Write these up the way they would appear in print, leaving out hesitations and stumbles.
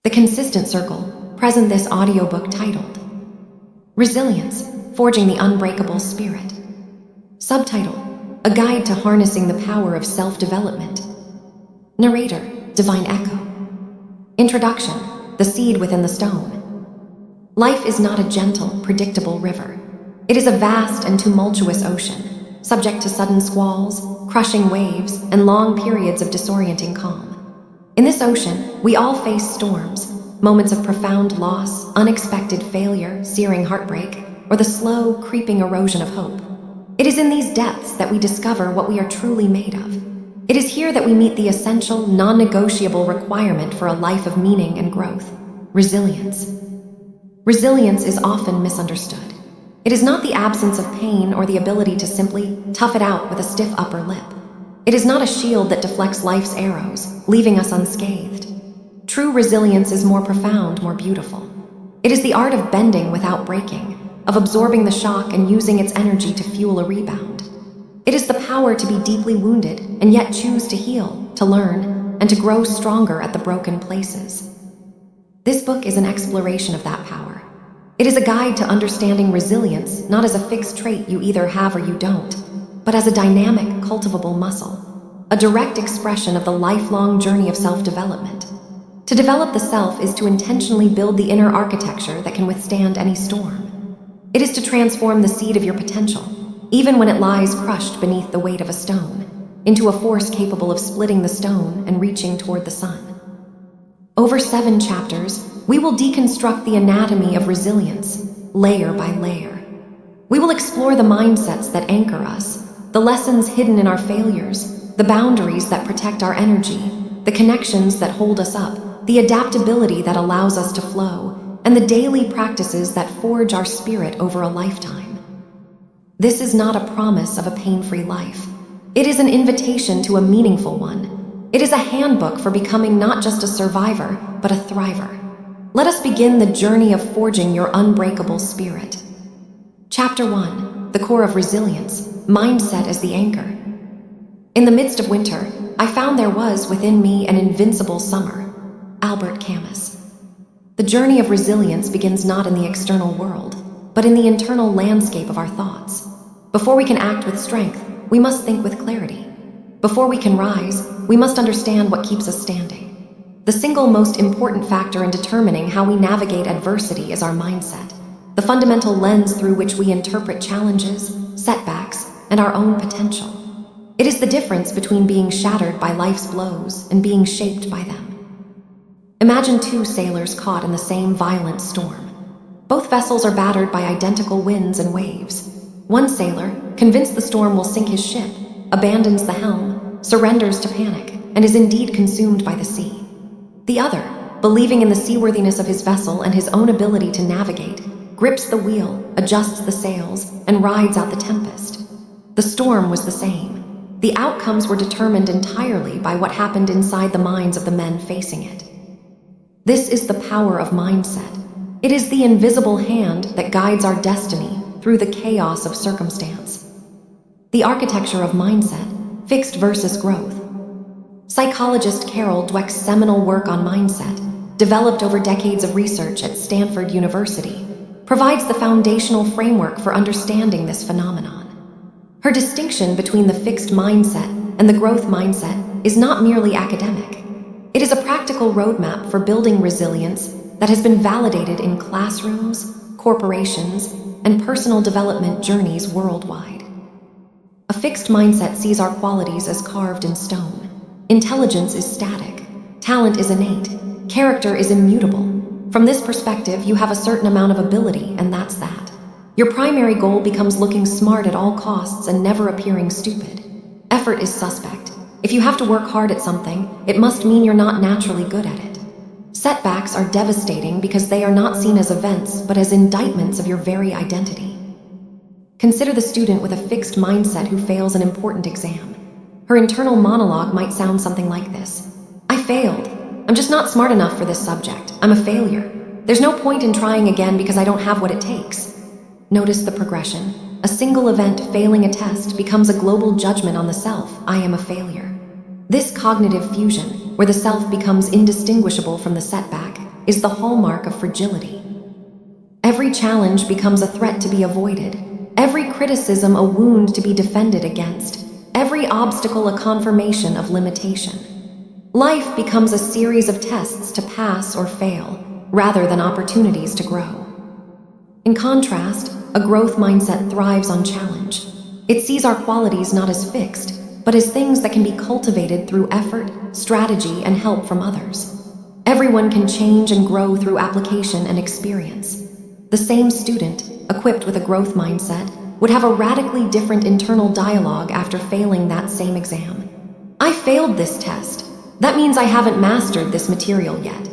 The consistent circle present this audiobook titled Resilience, Forging the Unbreakable Spirit. Subtitle, A Guide to Harnessing the Power of Self-Development. Narrator, Divine Echo. Introduction, The Seed Within the Stone. Life is not a gentle, predictable river. It is a vast and tumultuous ocean, subject to sudden squalls, crushing waves, and long periods of disorienting calm. In this ocean, we all face storms, moments of profound loss, unexpected failure, searing heartbreak, or the slow, creeping erosion of hope. It is in these depths that we discover what we are truly made of. It is here that we meet the essential, non-negotiable requirement for a life of meaning and growth: resilience. Resilience is often misunderstood. It is not the absence of pain or the ability to simply tough it out with a stiff upper lip. It is not a shield that deflects life's arrows, leaving us unscathed. True resilience is more profound, more beautiful. It is the art of bending without breaking, of absorbing the shock and using its energy to fuel a rebound. It is the power to be deeply wounded and yet choose to heal, to learn, and to grow stronger at the broken places. This book is an exploration of that power. It is a guide to understanding resilience not as a fixed trait you either have or you don't, but as a dynamic, cultivable muscle, a direct expression of the lifelong journey of self-development. To develop the self is to intentionally build the inner architecture that can withstand any storm. It is to transform the seed of your potential, even when it lies crushed beneath the weight of a stone, into a force capable of splitting the stone and reaching toward the sun. Over 7 chapters, we will deconstruct the anatomy of resilience, layer by layer. We will explore the mindsets that anchor us, the lessons hidden in our failures, the boundaries that protect our energy, the connections that hold us up, the adaptability that allows us to flow, and the daily practices that forge our spirit over a lifetime. This is not a promise of a pain-free life. It is an invitation to a meaningful one. It is a handbook for becoming not just a survivor, but a thriver. Let us begin the journey of forging your unbreakable spirit. Chapter 1, The Core of Resilience, Mindset as the Anchor. In the midst of winter, I found there was within me an invincible summer. Albert Camus. The journey of resilience begins not in the external world, but in the internal landscape of our thoughts. Before we can act with strength, we must think with clarity. Before we can rise, we must understand what keeps us standing. The single most important factor in determining how we navigate adversity is our mindset, the fundamental lens through which we interpret challenges, setbacks, and our own potential. It is the difference between being shattered by life's blows and being shaped by them. Imagine 2 sailors caught in the same violent storm. Both vessels are battered by identical winds and waves. One sailor, convinced the storm will sink his ship, abandons the helm, surrenders to panic, and is indeed consumed by the sea. The other, believing in the seaworthiness of his vessel and his own ability to navigate, grips the wheel, adjusts the sails, and rides out the tempest. The storm was the same. The outcomes were determined entirely by what happened inside the minds of the men facing it. This is the power of mindset. It is the invisible hand that guides our destiny through the chaos of circumstance. The architecture of mindset, fixed versus growth. Psychologist Carol Dweck's seminal work on mindset, developed over decades of research at Stanford University, provides the foundational framework for understanding this phenomenon. Her distinction between the fixed mindset and the growth mindset is not merely academic. It is a practical roadmap for building resilience that has been validated in classrooms, corporations, and personal development journeys worldwide. A fixed mindset sees our qualities as carved in stone. Intelligence is static. Talent is innate. Character is immutable. From this perspective, you have a certain amount of ability, and that's that. Your primary goal becomes looking smart at all costs and never appearing stupid. Effort is suspect. If you have to work hard at something, it must mean you're not naturally good at it. Setbacks are devastating because they are not seen as events, but as indictments of your very identity. Consider the student with a fixed mindset who fails an important exam. Her internal monologue might sound something like this: I failed. I'm just not smart enough for this subject. I'm a failure. There's no point in trying again because I don't have what it takes. Notice the progression. A single event failing a test becomes a global judgment on the self. I am a failure. This cognitive fusion, where the self becomes indistinguishable from the setback, is the hallmark of fragility. Every challenge becomes a threat to be avoided, every criticism a wound to be defended against, every obstacle a confirmation of limitation. Life becomes a series of tests to pass or fail, rather than opportunities to grow. In contrast, a growth mindset thrives on challenge. It sees our qualities not as fixed, but as things that can be cultivated through effort, strategy, and help from others. Everyone can change and grow through application and experience. The same student, equipped with a growth mindset, would have a radically different internal dialogue after failing that same exam. I failed this test. That means I haven't mastered this material yet.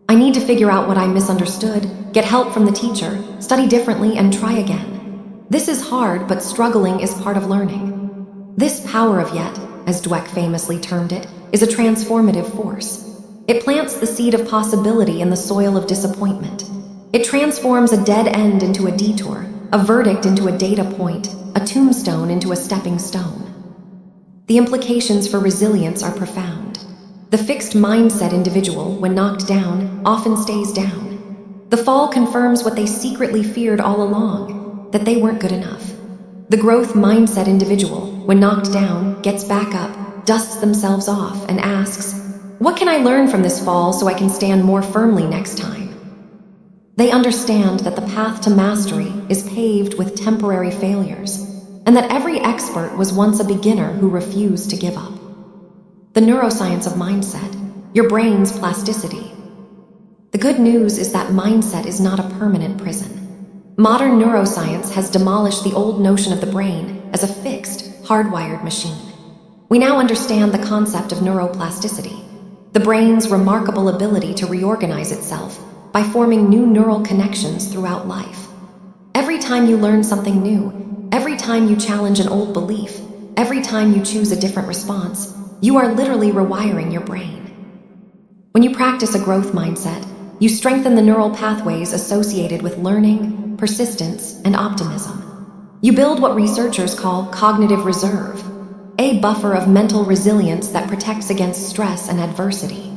I need to figure out what I misunderstood, get help from the teacher, study differently, and try again. This is hard, but struggling is part of learning. This power of yet, as Dweck famously termed it, is a transformative force. It plants the seed of possibility in the soil of disappointment. It transforms a dead end into a detour, a verdict into a data point, a tombstone into a stepping stone. The implications for resilience are profound. The fixed mindset individual, when knocked down, often stays down. The fall confirms what they secretly feared all along, that they weren't good enough. The growth mindset individual, when knocked down, gets back up, dusts themselves off, and asks, "What can I learn from this fall so I can stand more firmly next time?" They understand that the path to mastery is paved with temporary failures, and that every expert was once a beginner who refused to give up. The neuroscience of mindset, your brain's plasticity. The good news is that mindset is not a permanent prison. Modern neuroscience has demolished the old notion of the brain as a fixed, hardwired machine. We now understand the concept of neuroplasticity, the brain's remarkable ability to reorganize itself by forming new neural connections throughout life. Every time you learn something new, every time you challenge an old belief, every time you choose a different response, you are literally rewiring your brain. When you practice a growth mindset, you strengthen the neural pathways associated with learning, persistence, and optimism. You build what researchers call cognitive reserve, a buffer of mental resilience that protects against stress and adversity.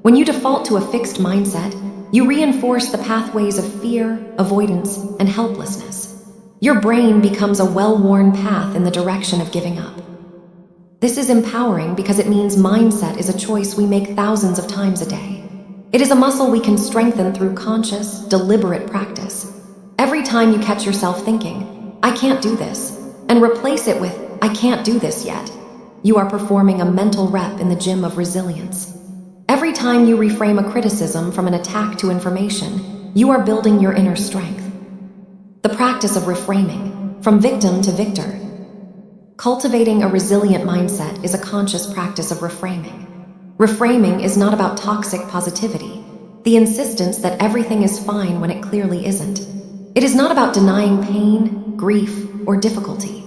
When you default to a fixed mindset, you reinforce the pathways of fear, avoidance, and helplessness. Your brain becomes a well-worn path in the direction of giving up. This is empowering because it means mindset is a choice we make thousands of times a day. It is a muscle we can strengthen through conscious, deliberate practice. Every time you catch yourself thinking, "I can't do this," and replace it with, "I can't do this yet," you are performing a mental rep in the gym of resilience. Every time you reframe a criticism from an attack to information, you are building your inner strength. The practice of reframing, from victim to victor. Cultivating a resilient mindset is a conscious practice of reframing. Reframing is not about toxic positivity, the insistence that everything is fine when it clearly isn't. It is not about denying pain, grief, or difficulty.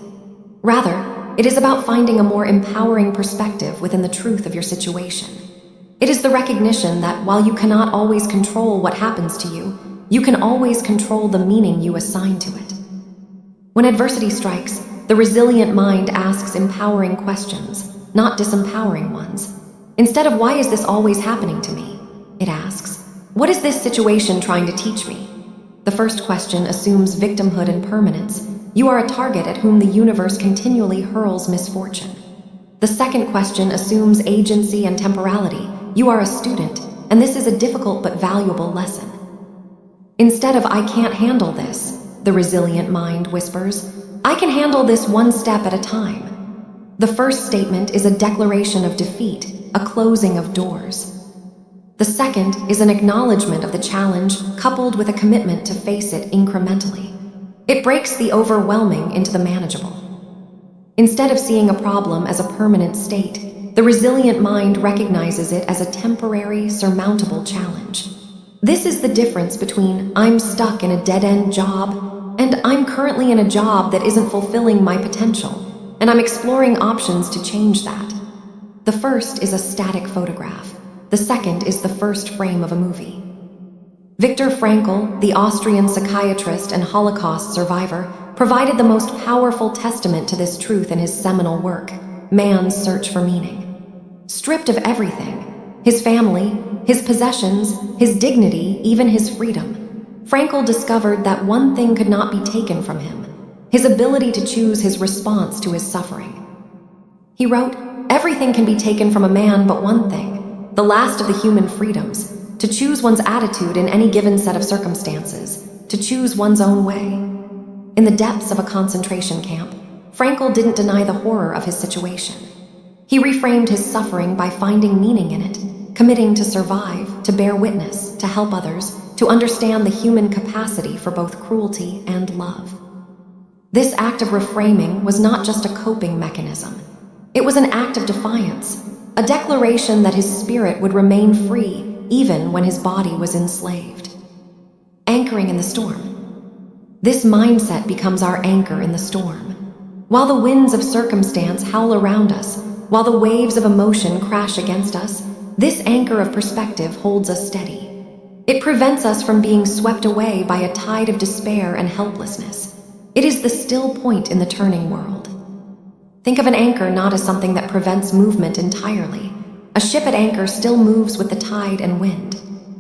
Rather, it is about finding a more empowering perspective within the truth of your situation. It is the recognition that while you cannot always control what happens to you, you can always control the meaning you assign to it. When adversity strikes, the resilient mind asks empowering questions, not disempowering ones. Instead of "Why is this always happening to me?" it asks, "What is this situation trying to teach me?" The first question assumes victimhood and permanence. You are a target at whom the universe continually hurls misfortune. The second question assumes agency and temporality. You are a student, and this is a difficult but valuable lesson. Instead of "I can't handle this," the resilient mind whispers, "I can handle this one step at a time." The first statement is a declaration of defeat, a closing of doors. The second is an acknowledgement of the challenge coupled with a commitment to face it incrementally. It breaks the overwhelming into the manageable. Instead of seeing a problem as a permanent state, the resilient mind recognizes it as a temporary, surmountable challenge. This is the difference between "I'm stuck in a dead-end job" and "I'm currently in a job that isn't fulfilling my potential, and I'm exploring options to change that." The first is a static photograph. The second is the first frame of a movie. Viktor Frankl, the Austrian psychiatrist and Holocaust survivor, provided the most powerful testament to this truth in his seminal work, Man's Search for Meaning. Stripped of everything, his family, his possessions, his dignity, even his freedom. Frankl discovered that one thing could not be taken from him: his ability to choose his response to his suffering. He wrote, "Everything can be taken from a man but one thing, the last of the human freedoms, to choose one's attitude in any given set of circumstances, to choose one's own way." In the depths of a concentration camp, Frankl didn't deny the horror of his situation. He reframed his suffering by finding meaning in it, committing to survive, to bear witness, to help others, to understand the human capacity for both cruelty and love. This act of reframing was not just a coping mechanism. It was an act of defiance, a declaration that his spirit would remain free even when his body was enslaved. Anchoring in the storm. This mindset becomes our anchor in the storm. While the winds of circumstance howl around us, while the waves of emotion crash against us, this anchor of perspective holds us steady. It prevents us from being swept away by a tide of despair and helplessness. It is the still point in the turning world. Think of an anchor not as something that prevents movement entirely. A ship at anchor still moves with the tide and wind,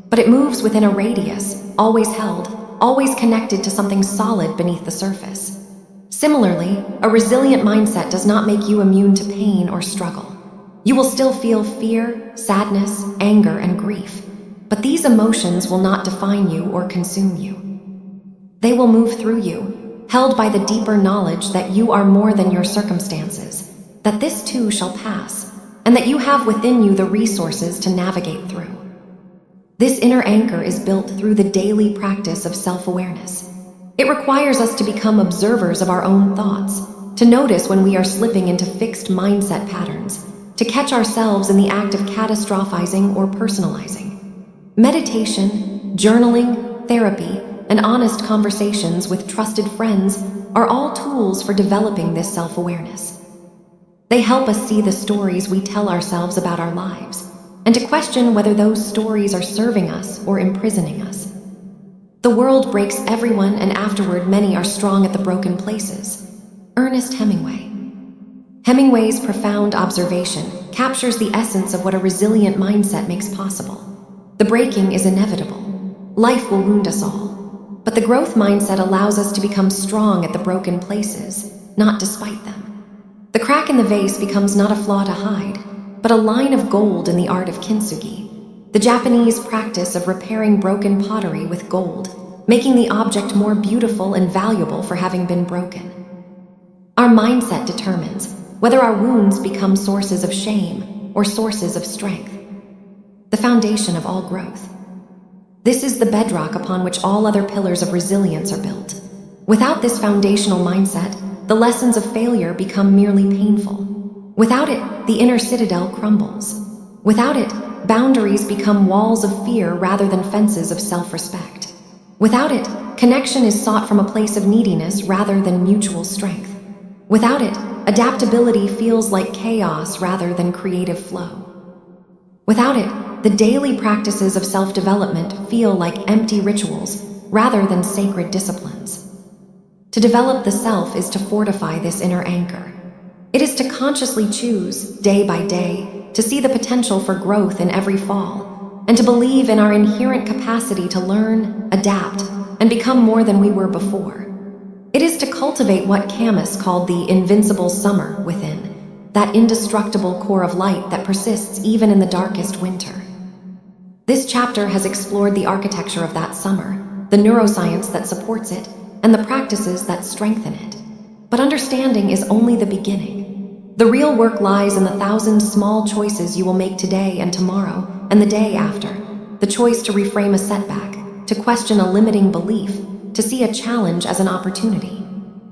but it moves within a radius, always held, always connected to something solid beneath the surface. Similarly, a resilient mindset does not make you immune to pain or struggle. You will still feel fear, sadness, anger, and grief, but these emotions will not define you or consume you. They will move through you, held by the deeper knowledge that you are more than your circumstances, that this too shall pass, and that you have within you the resources to navigate through. This inner anchor is built through the daily practice of self-awareness. It requires us to become observers of our own thoughts, to notice when we are slipping into fixed mindset patterns, to catch ourselves in the act of catastrophizing or personalizing. Meditation, journaling, therapy, and honest conversations with trusted friends are all tools for developing this self-awareness. They help us see the stories we tell ourselves about our lives, and to question whether those stories are serving us or imprisoning us. The world breaks everyone, and afterward many are strong at the broken places. Ernest Hemingway. Hemingway's profound observation captures the essence of what a resilient mindset makes possible. The breaking is inevitable. Life will wound us all. But the growth mindset allows us to become strong at the broken places, not despite them. The crack in the vase becomes not a flaw to hide, but a line of gold in the art of kintsugi, the Japanese practice of repairing broken pottery with gold, making the object more beautiful and valuable for having been broken. Our mindset determines whether our wounds become sources of shame or sources of strength. The foundation of all growth. This is the bedrock upon which all other pillars of resilience are built. Without this foundational mindset, the lessons of failure become merely painful. Without it, the inner citadel crumbles. Without it, boundaries become walls of fear rather than fences of self-respect. Without it, connection is sought from a place of neediness rather than mutual strength. Without it, adaptability feels like chaos rather than creative flow. Without it, the daily practices of self-development feel like empty rituals rather than sacred disciplines. To develop the self is to fortify this inner anchor. It is to consciously choose, day by day, to see the potential for growth in every fall, and to believe in our inherent capacity to learn, adapt, and become more than we were before. It is to cultivate what Camus called the invincible summer within, that indestructible core of light that persists even in the darkest winter. This chapter has explored the architecture of that summer, the neuroscience that supports it, and the practices that strengthen it. But understanding is only the beginning. The real work lies in the 1,000 small choices you will make today and tomorrow and the day after. The choice to reframe a setback, to question a limiting belief, to see a challenge as an opportunity.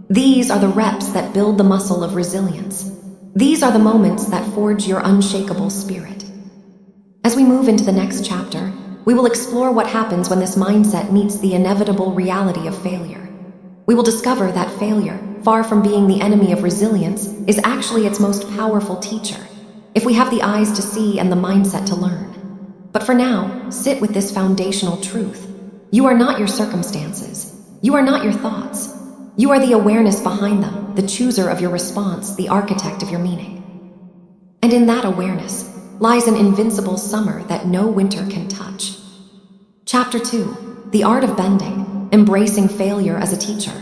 These are the reps that build the muscle of resilience. These are the moments that forge your unshakable spirit. As we move into the next chapter, we will explore what happens when this mindset meets the inevitable reality of failure. We will discover that failure, far from being the enemy of resilience, is actually its most powerful teacher, if we have the eyes to see and the mindset to learn. But for now, sit with this foundational truth. You are not your circumstances. You are not your thoughts. You are the awareness behind them, the chooser of your response, the architect of your meaning. And in that awareness lies an invincible summer that no winter can touch. Chapter 2. The Art of Bending, Embracing Failure as a Teacher.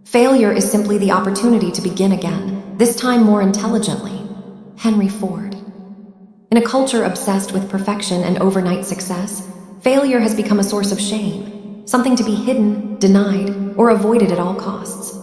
Failure is simply the opportunity to begin again, this time more intelligently. Henry Ford. In a culture obsessed with perfection and overnight success, failure has become a source of shame, something to be hidden, denied, or avoided at all costs.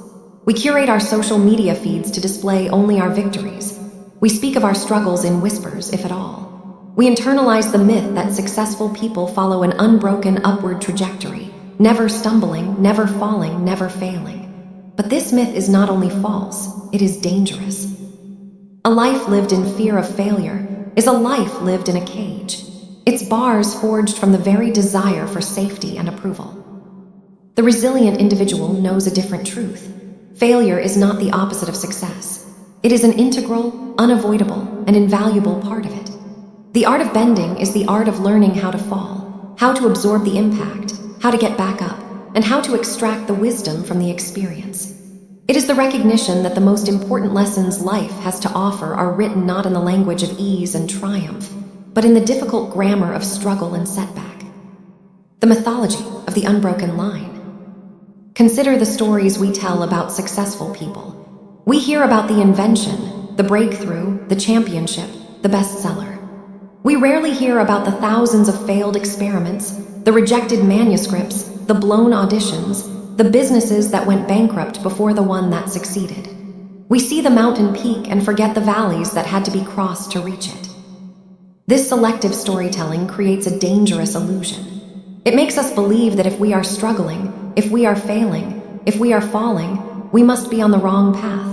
We curate our social media feeds to display only our victories. We speak of our struggles in whispers, if at all. We internalize the myth that successful people follow an unbroken upward trajectory, never stumbling, never falling, never failing. But this myth is not only false, it is dangerous. A life lived in fear of failure is a life lived in a cage, its bars forged from the very desire for safety and approval. The resilient individual knows a different truth. Failure is not the opposite of success. It is an integral, unavoidable, and invaluable part of it. The art of bending is the art of learning how to fall, how to absorb the impact, how to get back up, and how to extract the wisdom from the experience. It is the recognition that the most important lessons life has to offer are written not in the language of ease and triumph, but in the difficult grammar of struggle and setback. The mythology of the unbroken line. Consider the stories we tell about successful people. We hear about the invention, the breakthrough, the championship, the bestseller. We rarely hear about the thousands of failed experiments, the rejected manuscripts, the blown auditions, the businesses that went bankrupt before the one that succeeded. We see the mountain peak and forget the valleys that had to be crossed to reach it. This selective storytelling creates a dangerous illusion. It makes us believe that if we are struggling, if we are failing, if we are falling, we must be on the wrong path.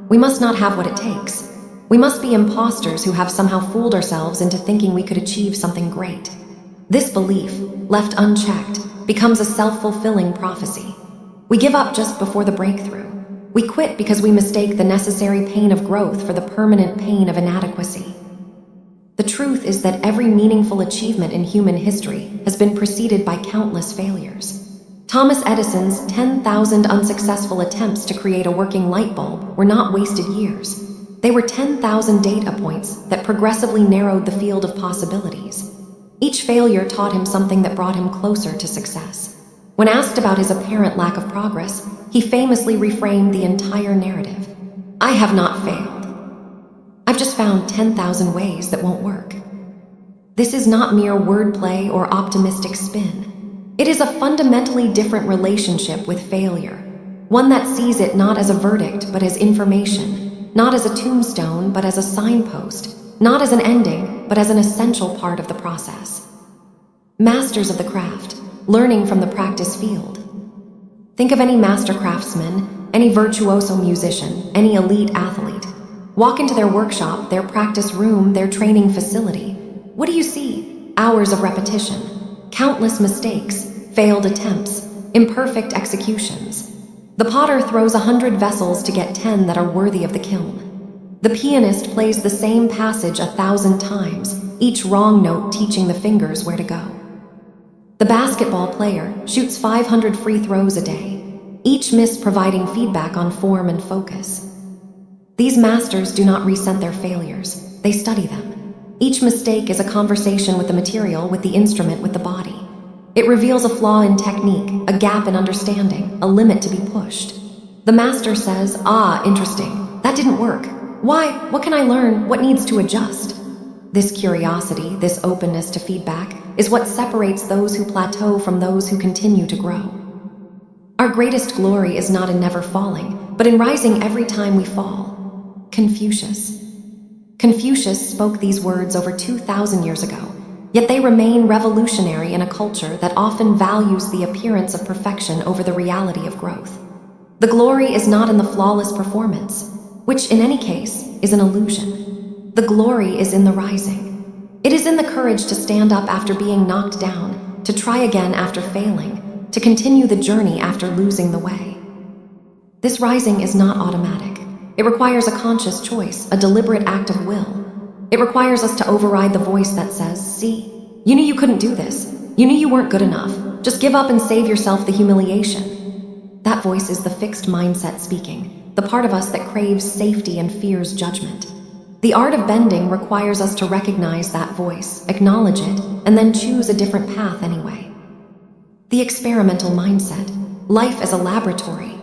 We must not have what it takes. We must be imposters who have somehow fooled ourselves into thinking we could achieve something great. This belief, left unchecked, becomes a self-fulfilling prophecy. We give up just before the breakthrough. We quit because we mistake the necessary pain of growth for the permanent pain of inadequacy. The truth is that every meaningful achievement in human history has been preceded by countless failures. Thomas Edison's 10,000 unsuccessful attempts to create a working light bulb were not wasted years. They were 10,000 data points that progressively narrowed the field of possibilities. Each failure taught him something that brought him closer to success. When asked about his apparent lack of progress, he famously reframed the entire narrative. "I have not failed. I've just found 10,000 ways that won't work." This is not mere wordplay or optimistic spin. It is a fundamentally different relationship with failure, one that sees it not as a verdict but as information, not as a tombstone but as a signpost, not as an ending but as an essential part of the process. Masters of the craft, learning from the practice field. Think of any master craftsman, any virtuoso musician, any elite athlete. Walk into their workshop, their practice room, their training facility. What do you see? Hours of repetition, countless mistakes, failed attempts, imperfect executions. The potter throws 100 vessels to get 10 that are worthy of the kiln. The pianist plays the same passage 1,000 times, each wrong note teaching the fingers where to go. The basketball player shoots 500 free throws a day, each miss providing feedback on form and focus. These masters do not resent their failures, they study them. Each mistake is a conversation with the material, with the instrument, with the body. It reveals a flaw in technique, a gap in understanding, a limit to be pushed. The master says, "Ah, interesting. That didn't work. Why? What can I learn? What needs to adjust?" This curiosity, this openness to feedback, is what separates those who plateau from those who continue to grow. Our greatest glory is not in never falling, but in rising every time we fall. Confucius. Confucius spoke these words over 2,000 years ago, yet they remain revolutionary in a culture that often values the appearance of perfection over the reality of growth. The glory is not in the flawless performance, which in any case is an illusion. The glory is in the rising. It is in the courage to stand up after being knocked down, to try again after failing, to continue the journey after losing the way. This rising is not automatic. It requires a conscious choice, a deliberate act of will. It requires us to override the voice that says, "See, you knew you couldn't do this. You knew you weren't good enough. Just give up and save yourself the humiliation." That voice is the fixed mindset speaking, the part of us that craves safety and fears judgment. The art of bending requires us to recognize that voice, acknowledge it, and then choose a different path anyway. The experimental mindset. Life as a laboratory.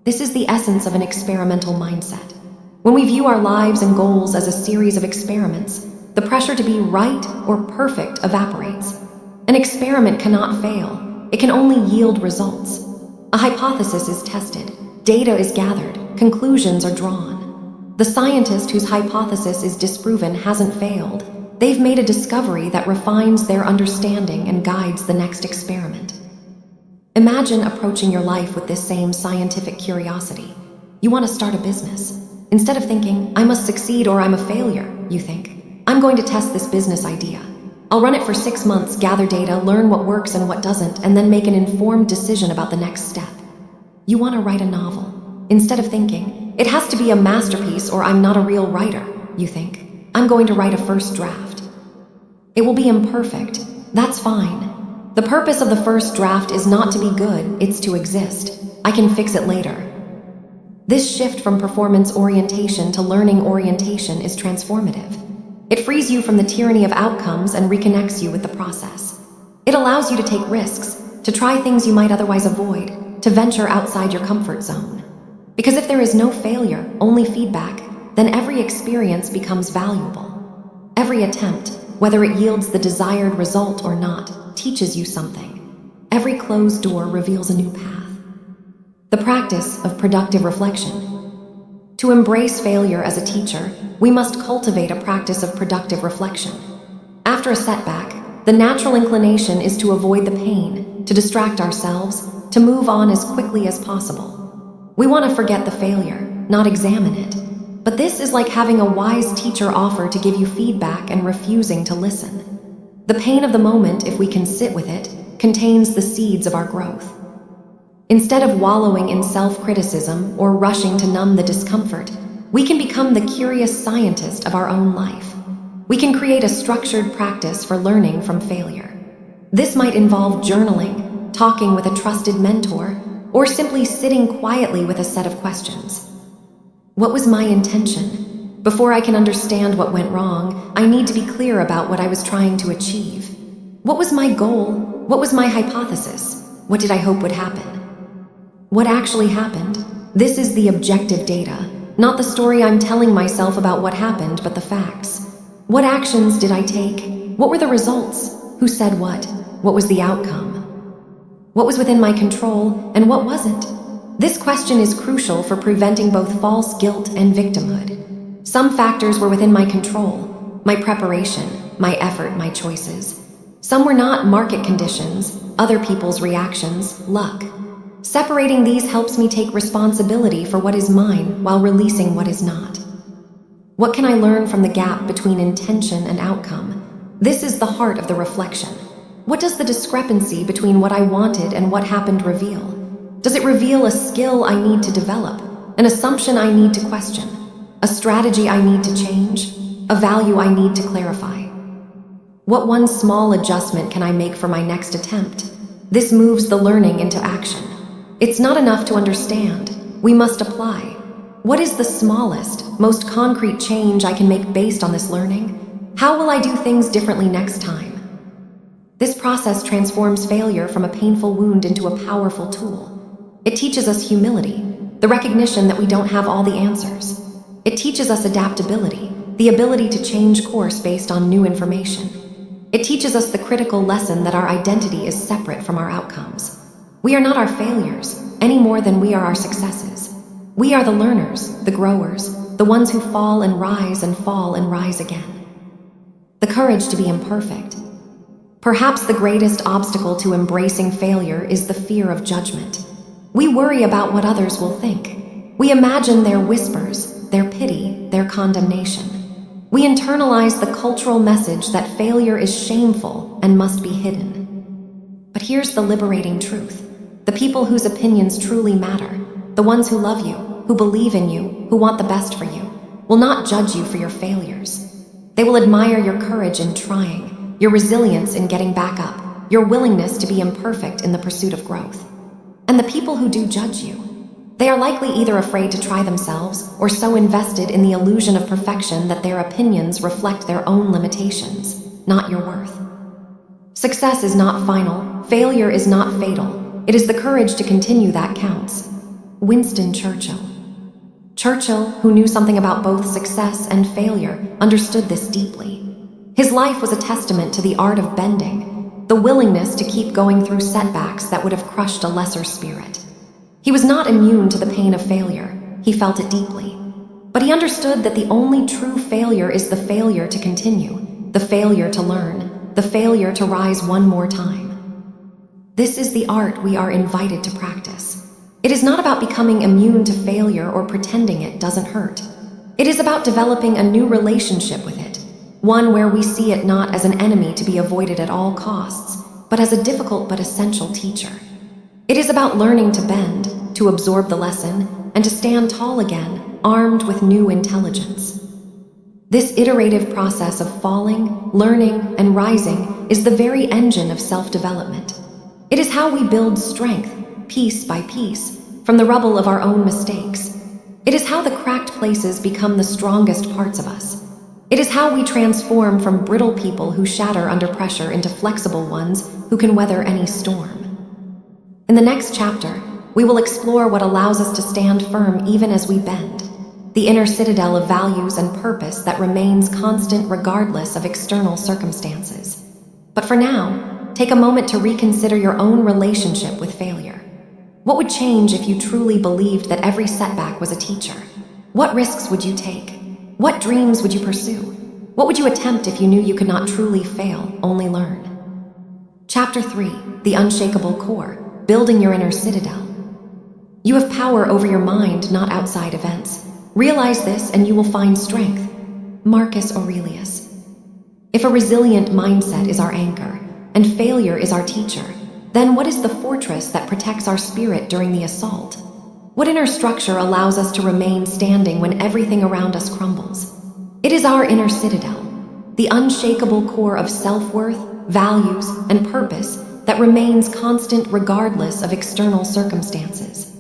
This is the essence of an experimental mindset. When we view our lives and goals as a series of experiments, the pressure to be right or perfect evaporates. An experiment cannot fail. It can only yield results. A hypothesis is tested, data is gathered, conclusions are drawn. The scientist whose hypothesis is disproven hasn't failed. They've made a discovery that refines their understanding and guides the next experiment. Imagine approaching your life with this same scientific curiosity. You want to start a business. Instead of thinking, I must succeed or I'm a failure, you think, I'm going to test this business idea. I'll run it for 6 months, gather data, learn what works and what doesn't, and then make an informed decision about the next step. You want to write a novel. Instead of thinking, it has to be a masterpiece or I'm not a real writer, you think, I'm going to write a first draft. It will be imperfect. That's fine. The purpose of the first draft is not to be good, it's to exist. I can fix it later. This shift from performance orientation to learning orientation is transformative. It frees you from the tyranny of outcomes and reconnects you with the process. It allows you to take risks, to try things you might otherwise avoid, to venture outside your comfort zone. Because if there is no failure, only feedback, then every experience becomes valuable. Every attempt, whether it yields the desired result or not, teaches you something. Every closed door reveals a new path. The practice of productive reflection. To embrace failure as a teacher, we must cultivate a practice of productive reflection. After a setback, the natural inclination is to avoid the pain, to distract ourselves, to move on as quickly as possible. We want to forget the failure, not examine it. But this is like having a wise teacher offer to give you feedback and refusing to listen. The pain of the moment, if we can sit with it, contains the seeds of our growth. Instead of wallowing in self-criticism or rushing to numb the discomfort, we can become the curious scientist of our own life. We can create a structured practice for learning from failure. This might involve journaling, talking with a trusted mentor, or simply sitting quietly with a set of questions. What was my intention? Before I can understand what went wrong, I need to be clear about what I was trying to achieve. What was my goal? What was my hypothesis? What did I hope would happen? What actually happened? This is the objective data, not the story I'm telling myself about what happened, but the facts. What actions did I take? What were the results? Who said what? What was the outcome? What was within my control and what wasn't? This question is crucial for preventing both false guilt and victimhood. Some factors were within my control, my preparation, my effort, my choices. Some were not: market conditions, other people's reactions, luck. Separating these helps me take responsibility for what is mine while releasing what is not. What can I learn from the gap between intention and outcome? This is the heart of the reflection. What does the discrepancy between what I wanted and what happened reveal? Does it reveal a skill I need to develop, an assumption I need to question, a strategy I need to change, a value I need to clarify? What one small adjustment can I make for my next attempt? This moves the learning into action. It's not enough to understand. We must apply. What is the smallest, most concrete change I can make based on this learning? How will I do things differently next time? This process transforms failure from a painful wound into a powerful tool. It teaches us humility, the recognition that we don't have all the answers. It teaches us adaptability, the ability to change course based on new information. It teaches us the critical lesson that our identity is separate from our outcomes. We are not our failures, any more than we are our successes. We are the learners, the growers, the ones who fall and rise again. The courage to be imperfect. Perhaps the greatest obstacle to embracing failure is the fear of judgment. We worry about what others will think. We imagine their whispers, their pity, their condemnation. We internalize the cultural message that failure is shameful and must be hidden. But here's the liberating truth. The people whose opinions truly matter, the ones who love you, who believe in you, who want the best for you, will not judge you for your failures. They will admire your courage in trying, your resilience in getting back up, your willingness to be imperfect in the pursuit of growth. And the people who do judge you, They are likely either afraid to try themselves or so invested in the illusion of perfection that their opinions reflect their own limitations, not your worth. Success is not final, failure is not fatal. It is the courage to continue that counts. Winston Churchill. Churchill, who knew something about both success and failure, understood this deeply. His life was a testament to the art of bending, the willingness to keep going through setbacks that would have crushed a lesser spirit. He was not immune to the pain of failure. He felt it deeply. But he understood that the only true failure is the failure to continue, the failure to learn, the failure to rise one more time. This is the art we are invited to practice. It is not about becoming immune to failure or pretending it doesn't hurt. It is about developing a new relationship with it, one where we see it not as an enemy to be avoided at all costs, but as a difficult but essential teacher. It is about learning to bend, to absorb the lesson, and to stand tall again, armed with new intelligence. This iterative process of falling, learning, and rising is the very engine of self-development. It is how we build strength, piece by piece, from the rubble of our own mistakes. It is how the cracked places become the strongest parts of us. It is how we transform from brittle people who shatter under pressure into flexible ones who can weather any storm. In the next chapter, we will explore what allows us to stand firm even as we bend, the inner citadel of values and purpose that remains constant regardless of external circumstances. But for now, take a moment to reconsider your own relationship with failure. What would change if you truly believed that every setback was a teacher? What risks would you take? What dreams would you pursue? What would you attempt if you knew you could not truly fail, only learn? Chapter 3, The Unshakable Core, Building Your Inner Citadel. You have power over your mind, not outside events. Realize this and you will find strength. Marcus Aurelius. If a resilient mindset is our anchor, and failure is our teacher, then what is the fortress that protects our spirit during the assault? What inner structure allows us to remain standing when everything around us crumbles? It is our inner citadel, the unshakable core of self-worth, values, and purpose that remains constant regardless of external circumstances.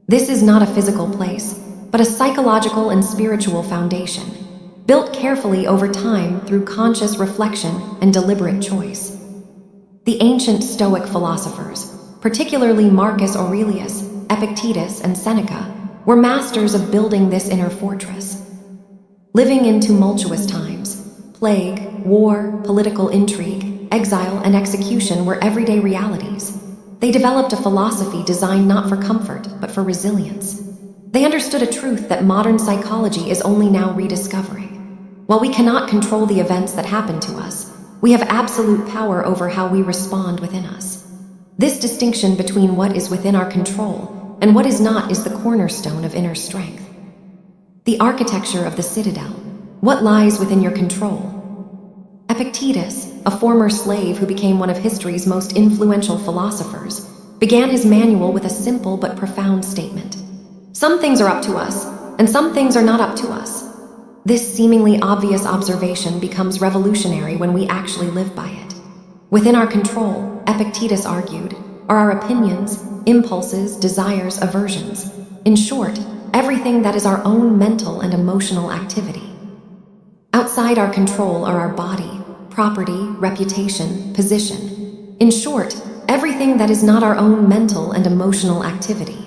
This is not a physical place, but a psychological and spiritual foundation, built carefully over time through conscious reflection and deliberate choice. The ancient Stoic philosophers, particularly Marcus Aurelius, Epictetus, and Seneca, were masters of building this inner fortress. Living in tumultuous times, plague, war, political intrigue, exile, and execution were everyday realities. They developed a philosophy designed not for comfort, but for resilience. They understood a truth that modern psychology is only now rediscovering. While we cannot control the events that happen to us, we have absolute power over how we respond within us. This distinction between what is within our control and what is not is the cornerstone of inner strength. The architecture of the citadel. What lies within your control? Epictetus, a former slave who became one of history's most influential philosophers, began his manual with a simple but profound statement. Some things are up to us, and some things are not up to us. This seemingly obvious observation becomes revolutionary when we actually live by it. Within our control, Epictetus argued, are our opinions, impulses, desires, aversions. In short, everything that is our own mental and emotional activity. Outside our control are our body, property, reputation, position. In short, everything that is not our own mental and emotional activity.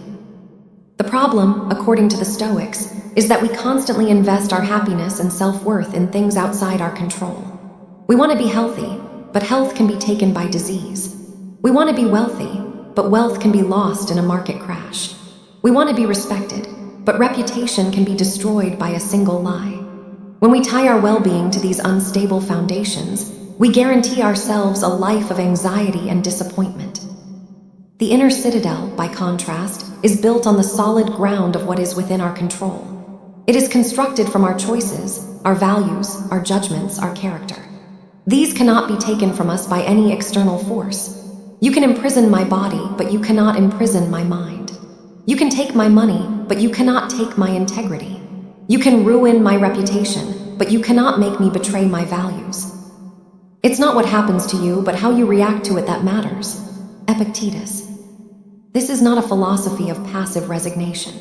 The problem, according to the Stoics, is that we constantly invest our happiness and self-worth in things outside our control. We want to be healthy, but health can be taken by disease. We want to be wealthy, but wealth can be lost in a market crash. We want to be respected, but reputation can be destroyed by a single lie. When we tie our well-being to these unstable foundations, we guarantee ourselves a life of anxiety and disappointment. The inner citadel, by contrast, is built on the solid ground of what is within our control. It is constructed from our choices, our values, our judgments, our character. These cannot be taken from us by any external force. You can imprison my body, but you cannot imprison my mind. You can take my money, but you cannot take my integrity. You can ruin my reputation, but you cannot make me betray my values. It's not what happens to you, but how you react to it that matters. Epictetus. This is not a philosophy of passive resignation.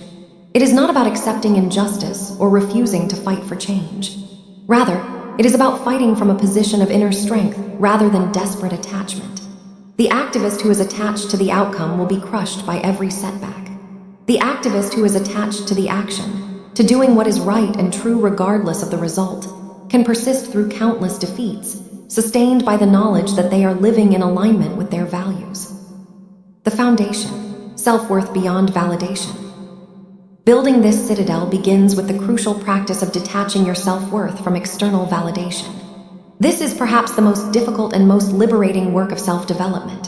It is not about accepting injustice or refusing to fight for change. Rather, it is about fighting from a position of inner strength rather than desperate attachment. The activist who is attached to the outcome will be crushed by every setback. The activist who is attached to the action, to doing what is right and true regardless of the result, can persist through countless defeats, sustained by the knowledge that they are living in alignment with their values. The foundation, self-worth beyond validation. Building this citadel begins with the crucial practice of detaching your self-worth from external validation. This is perhaps the most difficult and most liberating work of self-development.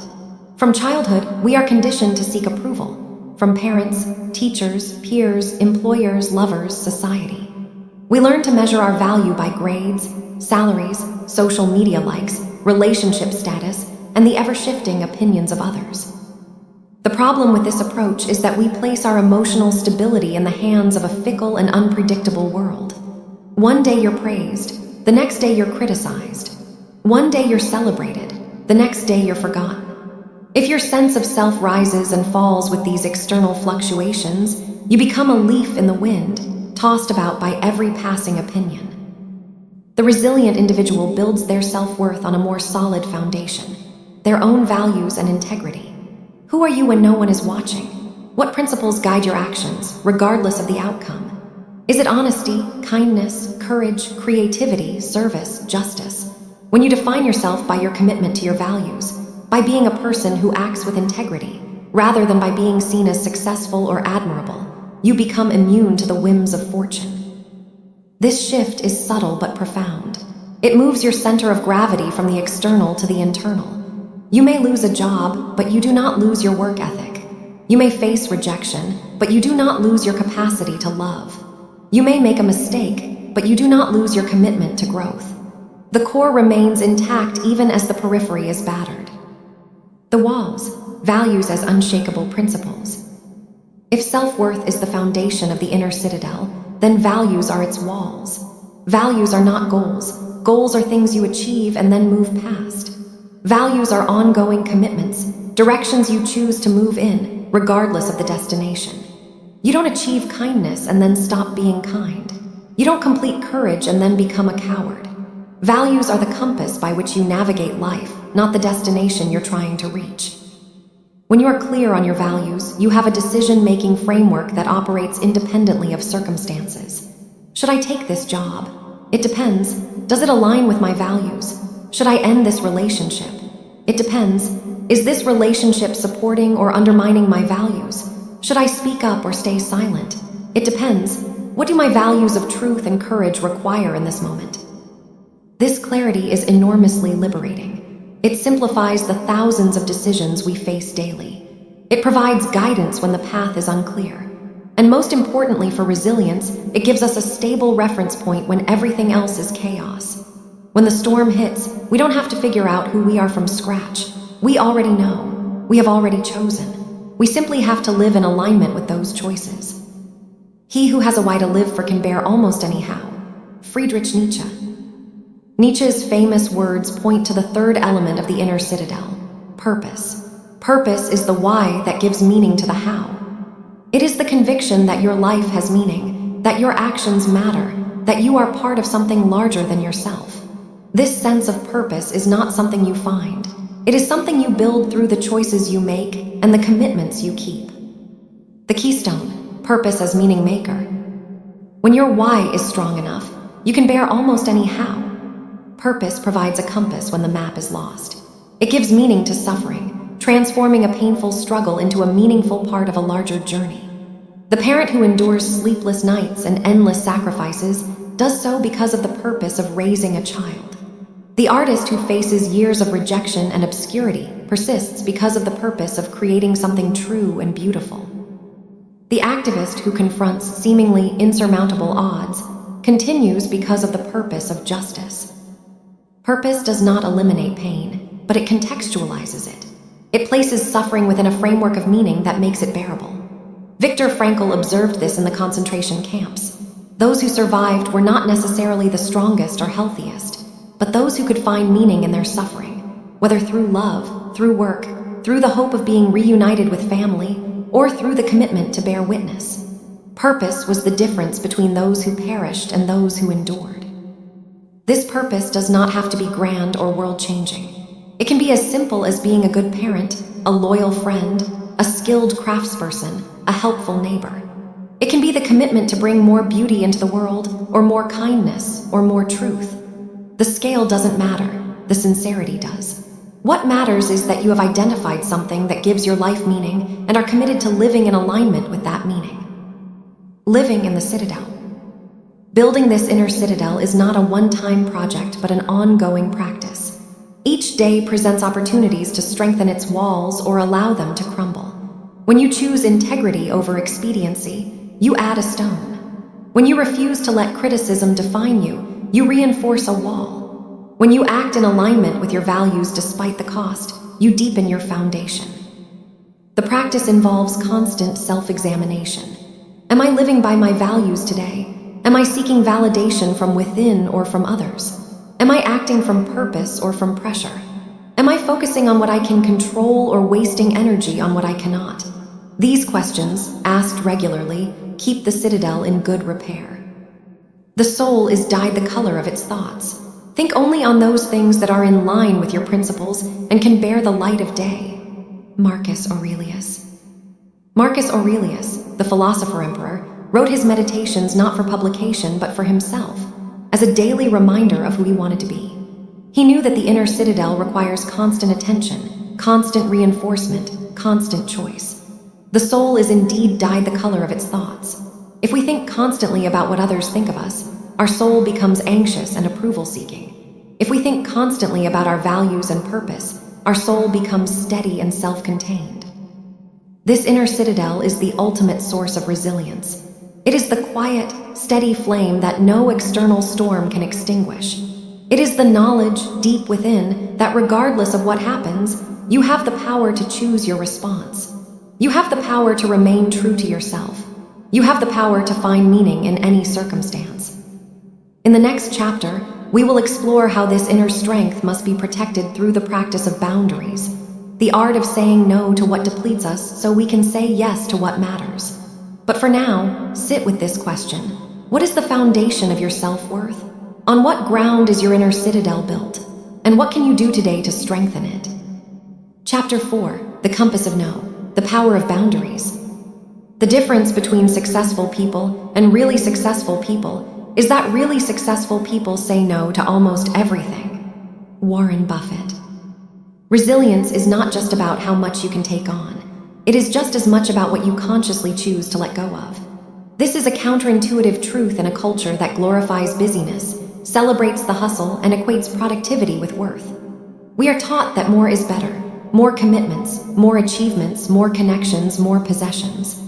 From childhood, we are conditioned to seek approval from parents, teachers, peers, employers, lovers, society. We learn to measure our value by grades, salaries, social media likes, relationship status, and the ever-shifting opinions of others. The problem with this approach is that we place our emotional stability in the hands of a fickle and unpredictable world. One day you're praised, the next day you're criticized. One day you're celebrated, the next day you're forgotten. If your sense of self rises and falls with these external fluctuations, you become a leaf in the wind, tossed about by every passing opinion. The resilient individual builds their self-worth on a more solid foundation, their own values and integrity. Who are you when no one is watching? What principles guide your actions, regardless of the outcome? Is it honesty, kindness, courage, creativity, service, justice? When you define yourself by your commitment to your values, by being a person who acts with integrity, rather than by being seen as successful or admirable, you become immune to the whims of fortune. This shift is subtle but profound. It moves your center of gravity from the external to the internal. You may lose a job, but you do not lose your work ethic. You may face rejection, but you do not lose your capacity to love. You may make a mistake, but you do not lose your commitment to growth. The core remains intact even as the periphery is battered. The walls, values as unshakable principles. If self-worth is the foundation of the inner citadel, then values are its walls. Values are not goals. Goals are things you achieve and then move past. Values are ongoing commitments, directions you choose to move in, regardless of the destination. You don't achieve kindness and then stop being kind. You don't complete courage and then become a coward. Values are the compass by which you navigate life, not the destination you're trying to reach. When you are clear on your values, you have a decision-making framework that operates independently of circumstances. Should I take this job? It depends. Does it align with my values? Should I end this relationship? It depends. Is this relationship supporting or undermining my values? Should I speak up or stay silent? It depends. What do my values of truth and courage require in this moment? This clarity is enormously liberating. It simplifies the thousands of decisions we face daily. It provides guidance when the path is unclear. And most importantly for resilience, it gives us a stable reference point when everything else is chaos. When the storm hits, we don't have to figure out who we are from scratch. We already know. We have already chosen. We simply have to live in alignment with those choices. He who has a why to live for can bear almost any how. Friedrich Nietzsche. Nietzsche's famous words point to the third element of the inner citadel, purpose. Purpose is the why that gives meaning to the how. It is the conviction that your life has meaning, that your actions matter, that you are part of something larger than yourself. This sense of purpose is not something you find. It is something you build through the choices you make and the commitments you keep. The keystone, purpose as meaning maker. When your why is strong enough, you can bear almost any how. Purpose provides a compass when the map is lost. It gives meaning to suffering, transforming a painful struggle into a meaningful part of a larger journey. The parent who endures sleepless nights and endless sacrifices does so because of the purpose of raising a child. The artist who faces years of rejection and obscurity persists because of the purpose of creating something true and beautiful. The activist who confronts seemingly insurmountable odds continues because of the purpose of justice. Purpose does not eliminate pain, but it contextualizes it. It places suffering within a framework of meaning that makes it bearable. Viktor Frankl observed this in the concentration camps. Those who survived were not necessarily the strongest or healthiest, but those who could find meaning in their suffering, whether through love, through work, through the hope of being reunited with family, or through the commitment to bear witness. Purpose was the difference between those who perished and those who endured. This purpose does not have to be grand or world-changing. It can be as simple as being a good parent, a loyal friend, a skilled craftsperson, a helpful neighbor. It can be the commitment to bring more beauty into the world, or more kindness, or more truth. The scale doesn't matter, the sincerity does. What matters is that you have identified something that gives your life meaning and are committed to living in alignment with that meaning. Living in the citadel. Building this inner citadel is not a one-time project but an ongoing practice. Each day presents opportunities to strengthen its walls or allow them to crumble. When you choose integrity over expediency, you add a stone. When you refuse to let criticism define you, you reinforce a wall. When you act in alignment with your values despite the cost, you deepen your foundation. The practice involves constant self-examination. Am I living by my values today? Am I seeking validation from within or from others? Am I acting from purpose or from pressure? Am I focusing on what I can control or wasting energy on what I cannot? These questions, asked regularly, keep the citadel in good repair. The soul is dyed the color of its thoughts. Think only on those things that are in line with your principles and can bear the light of day. Marcus Aurelius. Marcus Aurelius, the philosopher-emperor, wrote his meditations not for publication but for himself, as a daily reminder of who he wanted to be. He knew that the inner citadel requires constant attention, constant reinforcement, constant choice. The soul is indeed dyed the color of its thoughts. If we think constantly about what others think of us, our soul becomes anxious and approval-seeking. If we think constantly about our values and purpose, our soul becomes steady and self-contained. This inner citadel is the ultimate source of resilience. It is the quiet, steady flame that no external storm can extinguish. It is the knowledge deep within that regardless of what happens, you have the power to choose your response. You have the power to remain true to yourself. You have the power to find meaning in any circumstance. In the next chapter, we will explore how this inner strength must be protected through the practice of boundaries, the art of saying no to what depletes us so we can say yes to what matters. But for now, sit with this question. What is the foundation of your self-worth? On what ground is your inner citadel built? And what can you do today to strengthen it? Chapter 4, The Compass of No, the Power of Boundaries. The difference between successful people and really successful people is that really successful people say no to almost everything. Warren Buffett. Resilience is not just about how much you can take on. It is just as much about what you consciously choose to let go of. This is a counterintuitive truth in a culture that glorifies busyness, celebrates the hustle, and equates productivity with worth. We are taught that more is better, more commitments, more achievements, more connections, more possessions.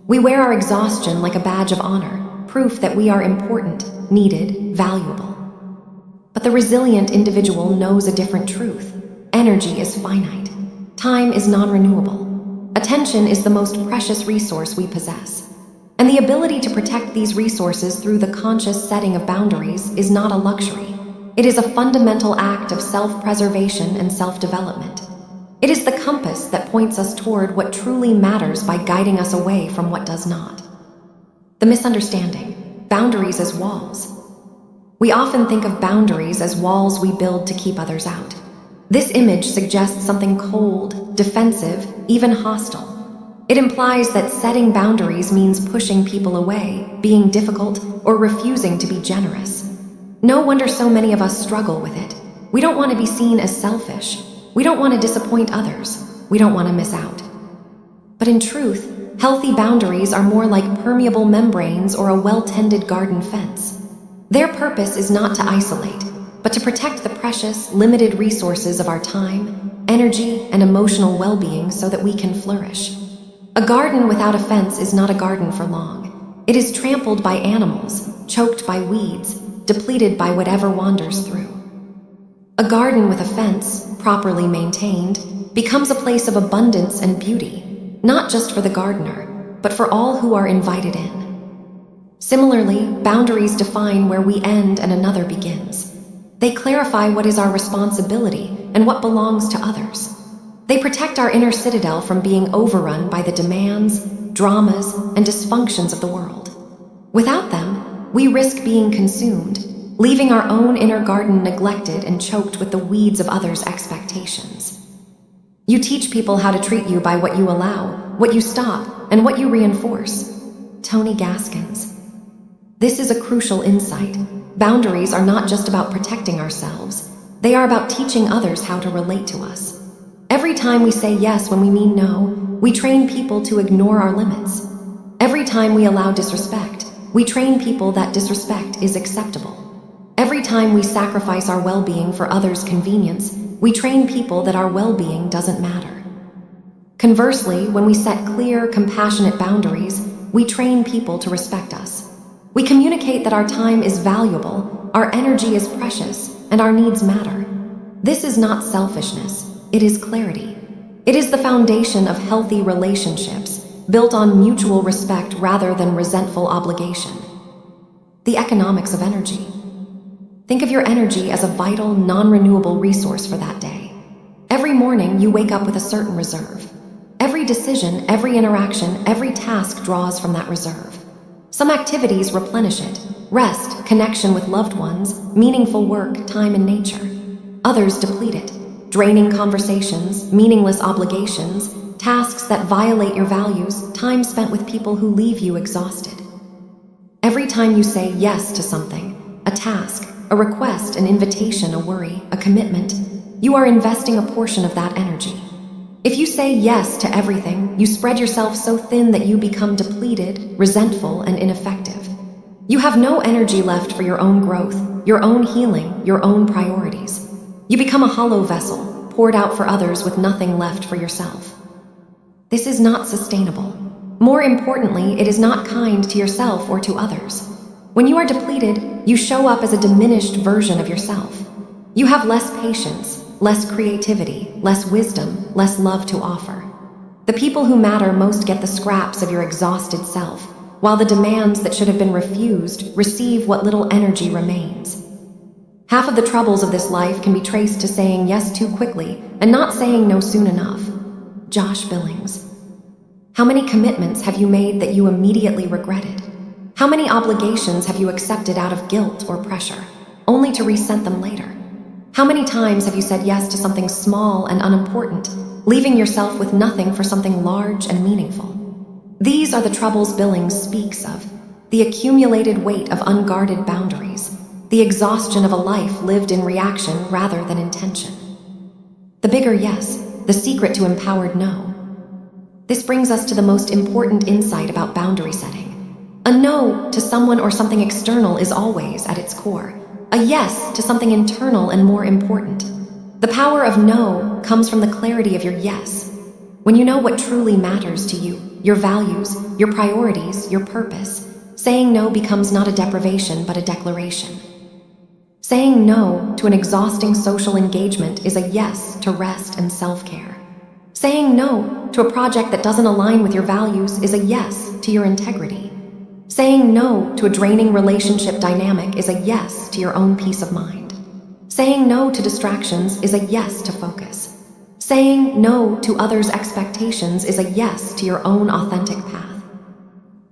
We wear our exhaustion like a badge of honor, proof that we are important, needed, valuable. But the resilient individual knows a different truth. Energy is finite. Time is non-renewable. Attention is the most precious resource we possess. And the ability to protect these resources through the conscious setting of boundaries is not a luxury. It is a fundamental act of self-preservation and self-development. It is the compass that points us toward what truly matters by guiding us away from what does not. The misunderstanding: boundaries as walls. We often think of boundaries as walls we build to keep others out. This image suggests something cold, defensive, even hostile. It implies that setting boundaries means pushing people away, being difficult, or refusing to be generous. No wonder so many of us struggle with it. We don't want to be seen as selfish. We don't want to disappoint others. We don't want to miss out. But in truth, healthy boundaries are more like permeable membranes or a well-tended garden fence. Their purpose is not to isolate, but to protect the precious, limited resources of our time, energy, and emotional well-being so that we can flourish. A garden without a fence is not a garden for long. It is trampled by animals, choked by weeds, depleted by whatever wanders through. A garden with a fence, properly maintained, becomes a place of abundance and beauty, not just for the gardener, but for all who are invited in. Similarly, boundaries define where we end and another begins. They clarify what is our responsibility and what belongs to others. They protect our inner citadel from being overrun by the demands, dramas, and dysfunctions of the world. Without them, we risk being consumed, leaving our own inner garden neglected and choked with the weeds of others' expectations. You teach people how to treat you by what you allow, what you stop, and what you reinforce. Tony Gaskins. This is a crucial insight. Boundaries are not just about protecting ourselves. They are about teaching others how to relate to us. Every time we say yes when we mean no, we train people to ignore our limits. Every time we allow disrespect, we train people that disrespect is acceptable. Every time we sacrifice our well-being for others' convenience, we train people that our well-being doesn't matter. Conversely, when we set clear, compassionate boundaries, we train people to respect us. We communicate that our time is valuable, our energy is precious, and our needs matter. This is not selfishness, it is clarity. It is the foundation of healthy relationships, built on mutual respect rather than resentful obligation. The economics of energy. Think of your energy as a vital, non-renewable resource for that day. Every morning, you wake up with a certain reserve. Every decision, every interaction, every task draws from that reserve. Some activities replenish it: rest, connection with loved ones, meaningful work, time in nature. Others deplete it: draining conversations, meaningless obligations, tasks that violate your values, time spent with people who leave you exhausted. Every time you say yes to something, a task, a request, an invitation, a worry, a commitment, you are investing a portion of that energy. If you say yes to everything, you spread yourself so thin that you become depleted, resentful, and ineffective. You have no energy left for your own growth, your own healing, your own priorities. You become a hollow vessel, poured out for others with nothing left for yourself. This is not sustainable. More importantly, it is not kind to yourself or to others. When you are depleted, you show up as a diminished version of yourself. You have less patience, less creativity, less wisdom, less love to offer. The people who matter most get the scraps of your exhausted self, while the demands that should have been refused receive what little energy remains. Half of the troubles of this life can be traced to saying yes too quickly and not saying no soon enough. Josh Billings. How many commitments have you made that you immediately regretted? How many obligations have you accepted out of guilt or pressure, only to resent them later? How many times have you said yes to something small and unimportant, leaving yourself with nothing for something large and meaningful? These are the troubles Billings speaks of: the accumulated weight of unguarded boundaries, the exhaustion of a life lived in reaction rather than intention. The bigger yes, the secret to empowered no. This brings us to the most important insight about boundary setting. A no to someone or something external is always, at its core, a yes to something internal and more important. The power of no comes from the clarity of your yes. When you know what truly matters to you, your values, your priorities, your purpose, saying no becomes not a deprivation but a declaration. Saying no to an exhausting social engagement is a yes to rest and self-care. Saying no to a project that doesn't align with your values is a yes to your integrity. Saying no to a draining relationship dynamic is a yes to your own peace of mind. Saying no to distractions is a yes to focus. Saying no to others' expectations is a yes to your own authentic path.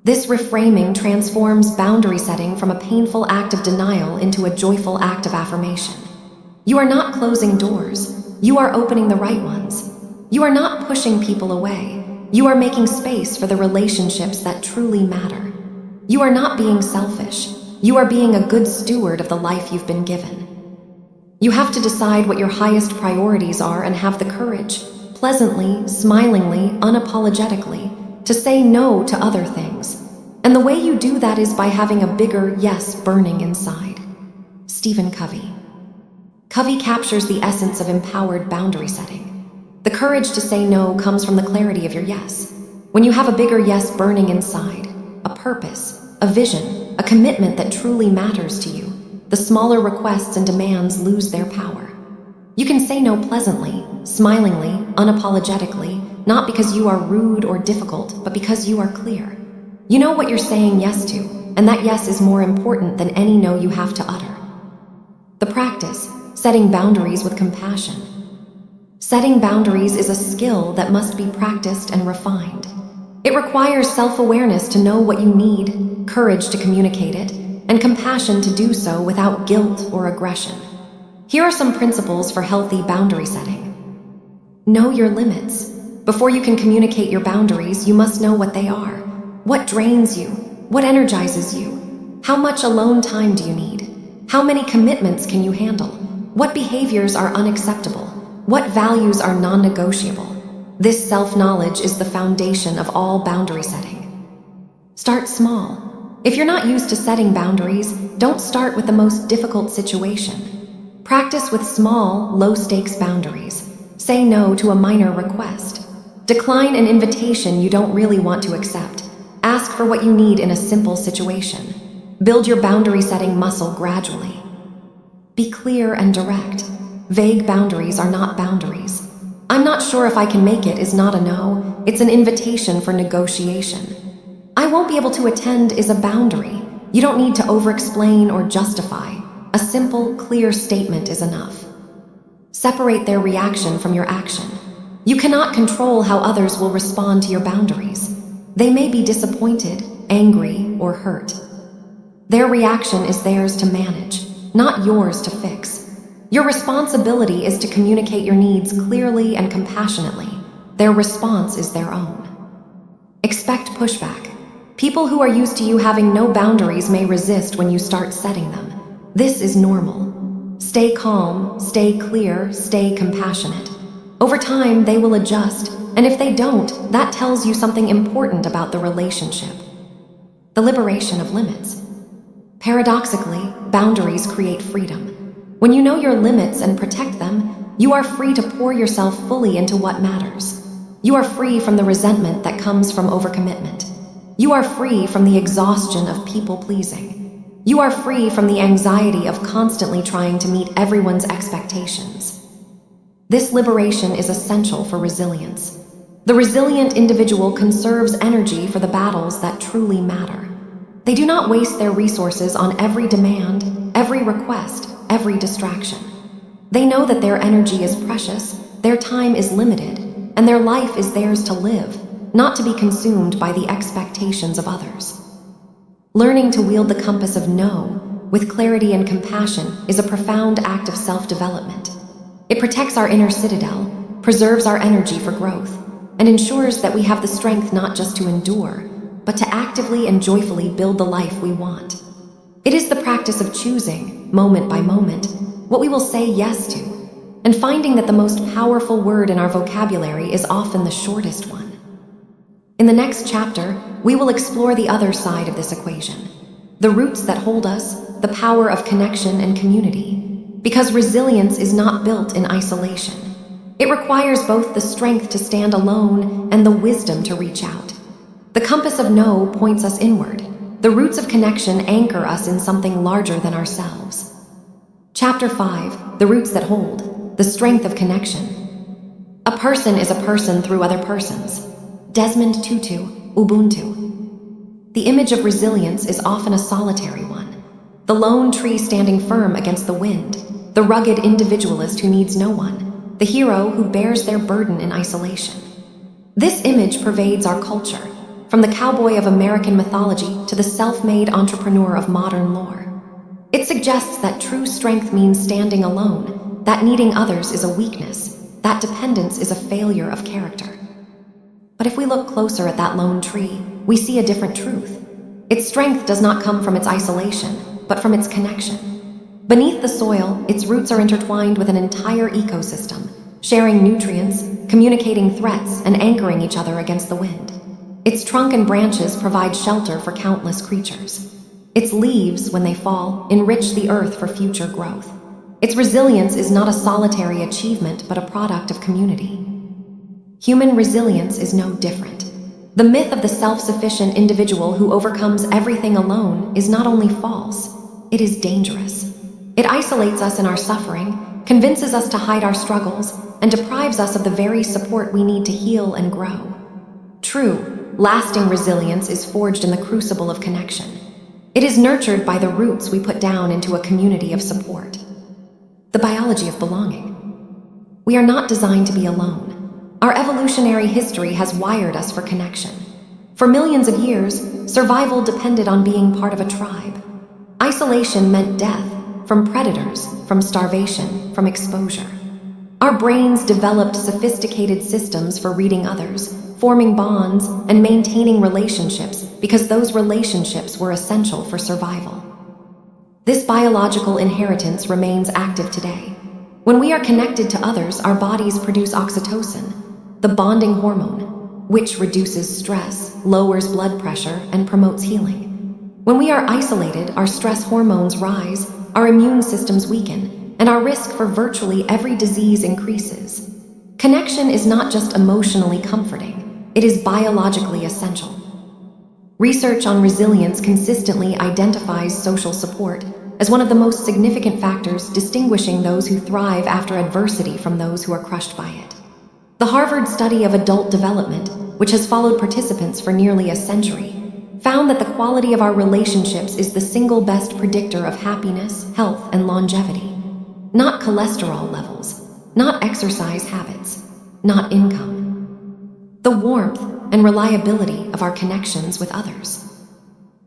This reframing transforms boundary setting from a painful act of denial into a joyful act of affirmation. You are not closing doors, you are opening the right ones. You are not pushing people away, you are making space for the relationships that truly matter. You are not being selfish, you are being a good steward of the life you've been given. You have to decide what your highest priorities are and have the courage, pleasantly, smilingly, unapologetically, to say no to other things. And the way you do that is by having a bigger yes burning inside. Stephen Covey. Covey captures the essence of empowered boundary setting. The courage to say no comes from the clarity of your yes. When you have a bigger yes burning inside, a purpose, a vision, a commitment that truly matters to you, the smaller requests and demands lose their power. You can say no pleasantly, smilingly, unapologetically, not because you are rude or difficult, but because you are clear. You know what you're saying yes to, and that yes is more important than any no you have to utter. The practice, setting boundaries with compassion. Setting boundaries is a skill that must be practiced and refined. It requires self-awareness to know what you need, courage to communicate it, and compassion to do so without guilt or aggression. Here are some principles for healthy boundary setting. Know your limits. Before you can communicate your boundaries, you must know what they are. What drains you? What energizes you? How much alone time do you need? How many commitments can you handle? What behaviors are unacceptable? What values are non-negotiable? This self-knowledge is the foundation of all boundary setting. Start small. If you're not used to setting boundaries, don't start with the most difficult situation. Practice with small, low-stakes boundaries. Say no to a minor request. Decline an invitation you don't really want to accept. Ask for what you need in a simple situation. Build your boundary setting muscle gradually. Be clear and direct. Vague boundaries are not boundaries. I'm not sure if I can make it is not a no, it's an invitation for negotiation. I won't be able to attend is a boundary. You don't need to over-explain or justify. A simple, clear statement is enough. Separate their reaction from your action. You cannot control how others will respond to your boundaries. They may be disappointed, angry, or hurt. Their reaction is theirs to manage, not yours to fix. Your responsibility is to communicate your needs clearly and compassionately. Their response is their own. Expect pushback. People who are used to you having no boundaries may resist when you start setting them. This is normal. Stay calm, stay clear, stay compassionate. Over time, they will adjust, and if they don't, that tells you something important about the relationship. The liberation of limits. Paradoxically, boundaries create freedom. When you know your limits and protect them, you are free to pour yourself fully into what matters. You are free from the resentment that comes from overcommitment. You are free from the exhaustion of people-pleasing. You are free from the anxiety of constantly trying to meet everyone's expectations. This liberation is essential for resilience. The resilient individual conserves energy for the battles that truly matter. They do not waste their resources on every demand, every request, every distraction. They know that their energy is precious, their time is limited, and their life is theirs to live, not to be consumed by the expectations of others. Learning to wield the compass of no with clarity and compassion is a profound act of self-development. It protects our inner citadel, preserves our energy for growth, and ensures that we have the strength not just to endure, but to actively and joyfully build the life we want. It is the practice of choosing, moment by moment, what we will say yes to, and finding that the most powerful word in our vocabulary is often the shortest one. In the next chapter, we will explore the other side of this equation, the roots that hold us, the power of connection and community. Because resilience is not built in isolation. It requires both the strength to stand alone and the wisdom to reach out. The compass of no points us inward. The roots of connection anchor us in something larger than ourselves. Chapter 5, The Roots That Hold, The Strength of Connection. A person is a person through other persons. Desmond Tutu, Ubuntu. The image of resilience is often a solitary one. The lone tree standing firm against the wind, the rugged individualist who needs no one, the hero who bears their burden in isolation. This image pervades our culture, from the cowboy of American mythology to the self-made entrepreneur of modern lore. It suggests that true strength means standing alone, that needing others is a weakness, that dependence is a failure of character. But if we look closer at that lone tree, we see a different truth. Its strength does not come from its isolation, but from its connection. Beneath the soil, its roots are intertwined with an entire ecosystem, sharing nutrients, communicating threats, and anchoring each other against the wind. Its trunk and branches provide shelter for countless creatures. Its leaves, when they fall, enrich the earth for future growth. Its resilience is not a solitary achievement, but a product of community. Human resilience is no different. The myth of the self-sufficient individual who overcomes everything alone is not only false, it is dangerous. It isolates us in our suffering, convinces us to hide our struggles, and deprives us of the very support we need to heal and grow. True, lasting resilience is forged in the crucible of connection. It is nurtured by the roots we put down into a community of support. The biology of belonging. We are not designed to be alone. Our evolutionary history has wired us for connection. For millions of years, survival depended on being part of a tribe. Isolation meant death, from predators, from starvation, from exposure. Our brains developed sophisticated systems for reading others, forming bonds, and maintaining relationships because those relationships were essential for survival. This biological inheritance remains active today. When we are connected to others, our bodies produce oxytocin, the bonding hormone, which reduces stress, lowers blood pressure, and promotes healing. When we are isolated, our stress hormones rise, our immune systems weaken, and our risk for virtually every disease increases. Connection is not just emotionally comforting, it is biologically essential. Research on resilience consistently identifies social support as one of the most significant factors distinguishing those who thrive after adversity from those who are crushed by it. The Harvard study of adult development, which has followed participants for nearly a century, found that the quality of our relationships is the single best predictor of happiness, health, and longevity. Not cholesterol levels, not exercise habits, not income. The warmth and reliability of our connections with others.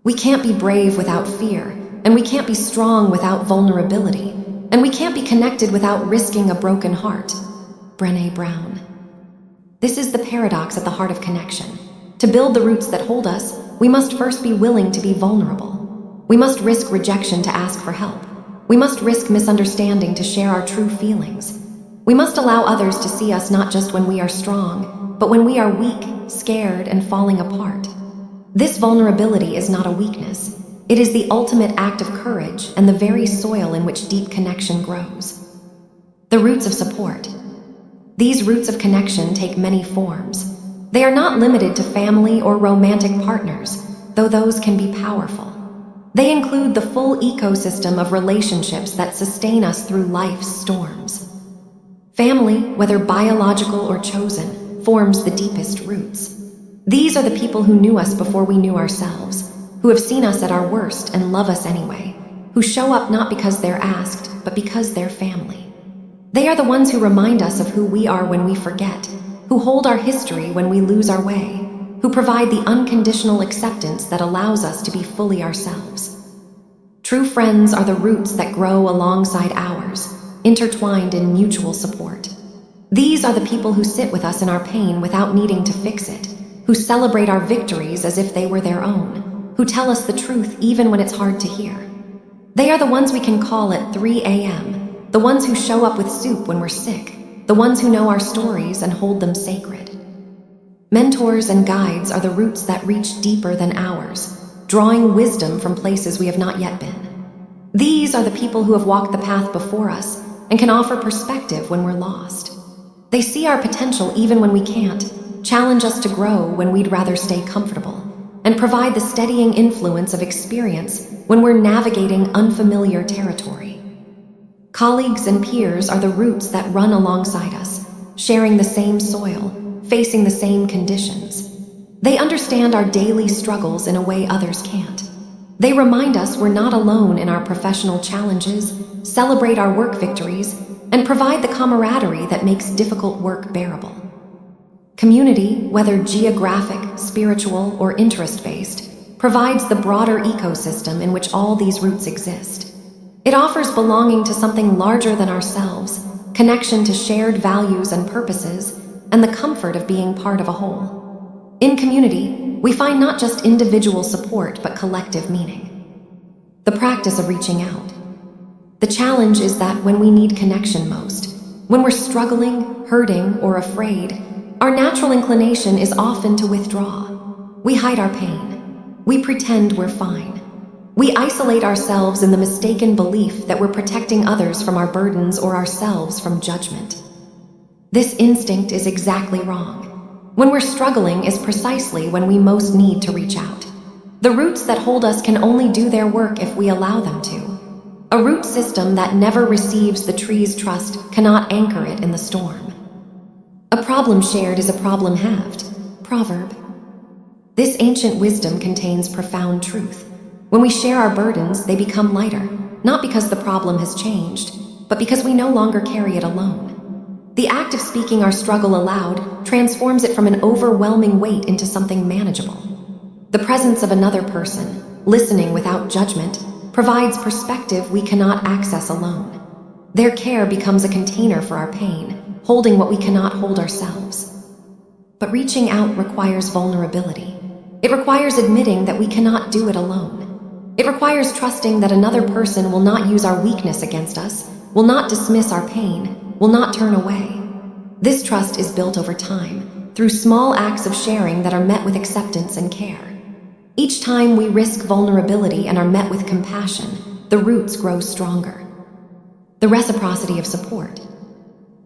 We can't be brave without fear, and we can't be strong without vulnerability, and we can't be connected without risking a broken heart. Brené Brown. This is the paradox at the heart of connection. To build the roots that hold us, we must first be willing to be vulnerable. We must risk rejection to ask for help. We must risk misunderstanding to share our true feelings. We must allow others to see us not just when we are strong, but when we are weak, scared, and falling apart. This vulnerability is not a weakness. It is the ultimate act of courage and the very soil in which deep connection grows. The roots of support. These roots of connection take many forms. They are not limited to family or romantic partners, though those can be powerful. They include the full ecosystem of relationships that sustain us through life's storms. Family, whether biological or chosen, forms the deepest roots. These are the people who knew us before we knew ourselves, who have seen us at our worst and love us anyway, who show up not because they're asked, but because they're family. They are the ones who remind us of who we are when we forget, who hold our history when we lose our way, who provide the unconditional acceptance that allows us to be fully ourselves. True friends are the roots that grow alongside ours, intertwined in mutual support. These are the people who sit with us in our pain without needing to fix it, who celebrate our victories as if they were their own, who tell us the truth even when it's hard to hear. They are the ones we can call at 3 a.m., the ones who show up with soup when we're sick, the ones who know our stories and hold them sacred. Mentors and guides are the roots that reach deeper than ours, drawing wisdom from places we have not yet been. These are the people who have walked the path before us and can offer perspective when we're lost. They see our potential even when we can't, challenge us to grow when we'd rather stay comfortable, and provide the steadying influence of experience when we're navigating unfamiliar territory. Colleagues and peers are the roots that run alongside us, sharing the same soil, facing the same conditions. They understand our daily struggles in a way others can't. They remind us we're not alone in our professional challenges, celebrate our work victories, and provide the camaraderie that makes difficult work bearable. Community, whether geographic, spiritual, or interest-based, provides the broader ecosystem in which all these roots exist. It offers belonging to something larger than ourselves, connection to shared values and purposes, and the comfort of being part of a whole. In community, we find not just individual support but collective meaning. The practice of reaching out. The challenge is that when we need connection most, when we're struggling, hurting, or afraid, our natural inclination is often to withdraw. We hide our pain. We pretend we're fine. We isolate ourselves in the mistaken belief that we're protecting others from our burdens or ourselves from judgment. This instinct is exactly wrong. When we're struggling is precisely when we most need to reach out. The roots that hold us can only do their work if we allow them to. A root system that never receives the tree's trust cannot anchor it in the storm. A problem shared is a problem halved. Proverb. This ancient wisdom contains profound truth. When we share our burdens, they become lighter, not because the problem has changed, but because we no longer carry it alone. The act of speaking our struggle aloud transforms it from an overwhelming weight into something manageable. The presence of another person, listening without judgment, provides perspective we cannot access alone. Their care becomes a container for our pain, holding what we cannot hold ourselves. But reaching out requires vulnerability. It requires admitting that we cannot do it alone. It requires trusting that another person will not use our weakness against us, will not dismiss our pain, will not turn away. This trust is built over time, through small acts of sharing that are met with acceptance and care. Each time we risk vulnerability and are met with compassion, the roots grow stronger. The reciprocity of support.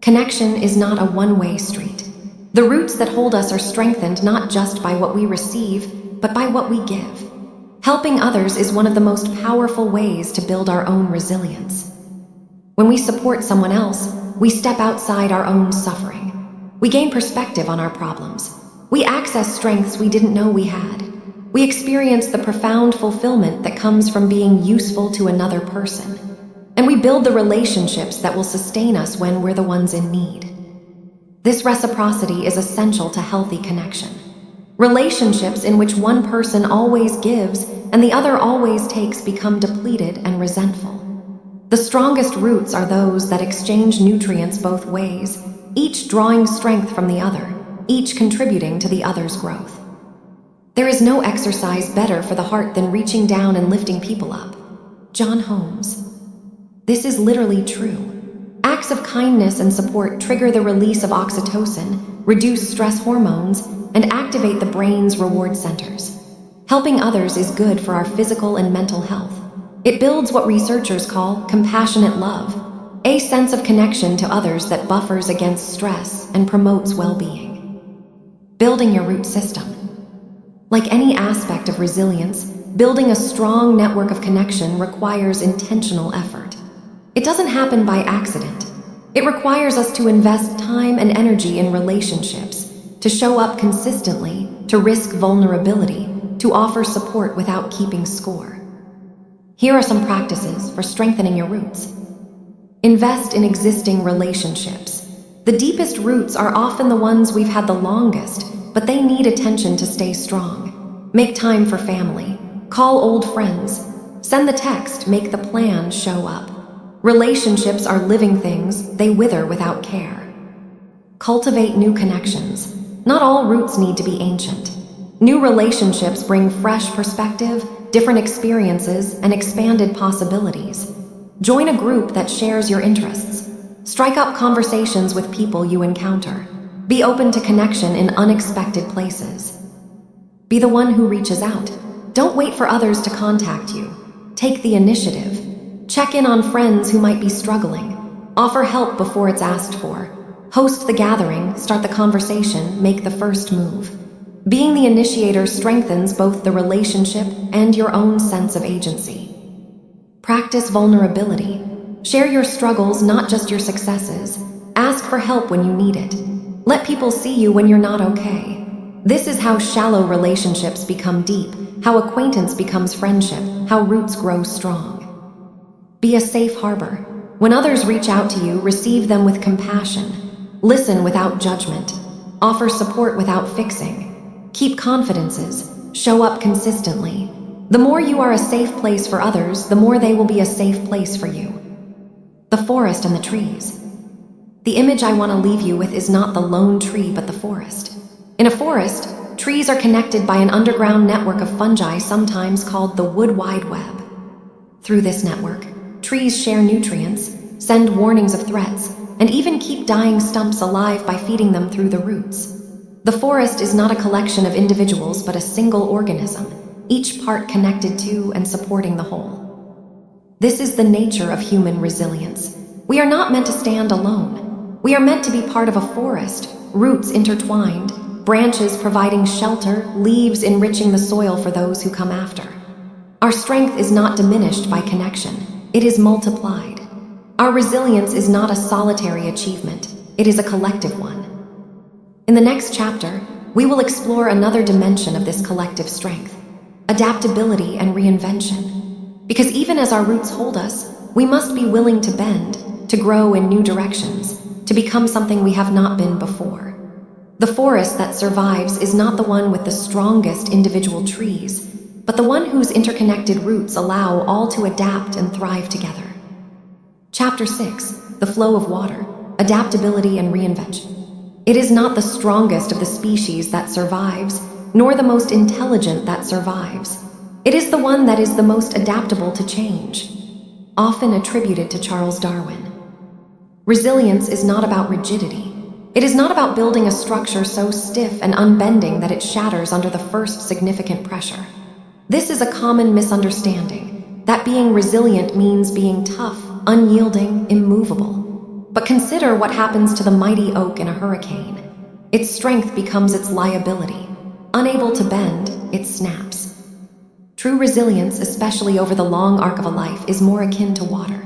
Connection is not a one-way street. The roots that hold us are strengthened not just by what we receive, but by what we give. Helping others is one of the most powerful ways to build our own resilience. When we support someone else, we step outside our own suffering. We gain perspective on our problems. We access strengths we didn't know we had. We experience the profound fulfillment that comes from being useful to another person. And we build the relationships that will sustain us when we're the ones in need. This reciprocity is essential to healthy connection. Relationships in which one person always gives and the other always takes become depleted and resentful. The strongest roots are those that exchange nutrients both ways, each drawing strength from the other, each contributing to the other's growth. There is no exercise better for the heart than reaching down and lifting people up. John Holmes. This is literally true. Acts of kindness and support trigger the release of oxytocin, reduce stress hormones, and activate the brain's reward centers. Helping others is good for our physical and mental health. It builds what researchers call compassionate love, a sense of connection to others that buffers against stress and promotes well-being. Building your root system. Like any aspect of resilience, building a strong network of connection requires intentional effort. It doesn't happen by accident. It requires us to invest time and energy in relationships, to show up consistently, to risk vulnerability, to offer support without keeping score. Here are some practices for strengthening your roots. Invest in existing relationships. The deepest roots are often the ones we've had the longest, but they need attention to stay strong. Make time for family. Call old friends. Send the text, make the plan show up. Relationships are living things, they wither without care. Cultivate new connections. Not all roots need to be ancient. New relationships bring fresh perspective, different experiences, and expanded possibilities. Join a group that shares your interests. Strike up conversations with people you encounter. Be open to connection in unexpected places. Be the one who reaches out. Don't wait for others to contact you. Take the initiative. Check in on friends who might be struggling. Offer help before it's asked for. Host the gathering, start the conversation, make the first move. Being the initiator strengthens both the relationship and your own sense of agency. Practice vulnerability. Share your struggles, not just your successes. Ask for help when you need it. Let people see you when you're not okay. This is how shallow relationships become deep, how acquaintance becomes friendship, how roots grow strong. Be a safe harbor. When others reach out to you, receive them with compassion. Listen without judgment. Offer support without fixing. Keep confidences. Show up consistently. The more you are a safe place for others, the more they will be a safe place for you. The forest and the trees. The image I want to leave you with is not the lone tree, but the forest. In a forest, trees are connected by an underground network of fungi, sometimes called the wood wide web. Through this network, trees share nutrients, send warnings of threats, and even keep dying stumps alive by feeding them through the roots. The forest is not a collection of individuals, but a single organism, each part connected to and supporting the whole. This is the nature of human resilience. We are not meant to stand alone. We are meant to be part of a forest, roots intertwined, branches providing shelter, leaves enriching the soil for those who come after. Our strength is not diminished by connection. It is multiplied. Our resilience is not a solitary achievement. It is a collective one. In the next chapter, we will explore another dimension of this collective strength, adaptability and reinvention. Because even as our roots hold us, we must be willing to bend, to grow in new directions. to become something we have not been before. The forest that survives is not the one with the strongest individual trees, but the one whose interconnected roots allow all to adapt and thrive together. Chapter 6. The Flow of Water, Adaptability and Reinvention. It is not the strongest of the species that survives, nor the most intelligent that survives. It is the one that is the most adaptable to change, often attributed to Charles Darwin. Resilience is not about rigidity. It is not about building a structure so stiff and unbending that it shatters under the first significant pressure. This is a common misunderstanding, that being resilient means being tough, unyielding, immovable. But consider what happens to the mighty oak in a hurricane. Its strength becomes its liability. Unable to bend, it snaps. True resilience, especially over the long arc of a life, is more akin to water.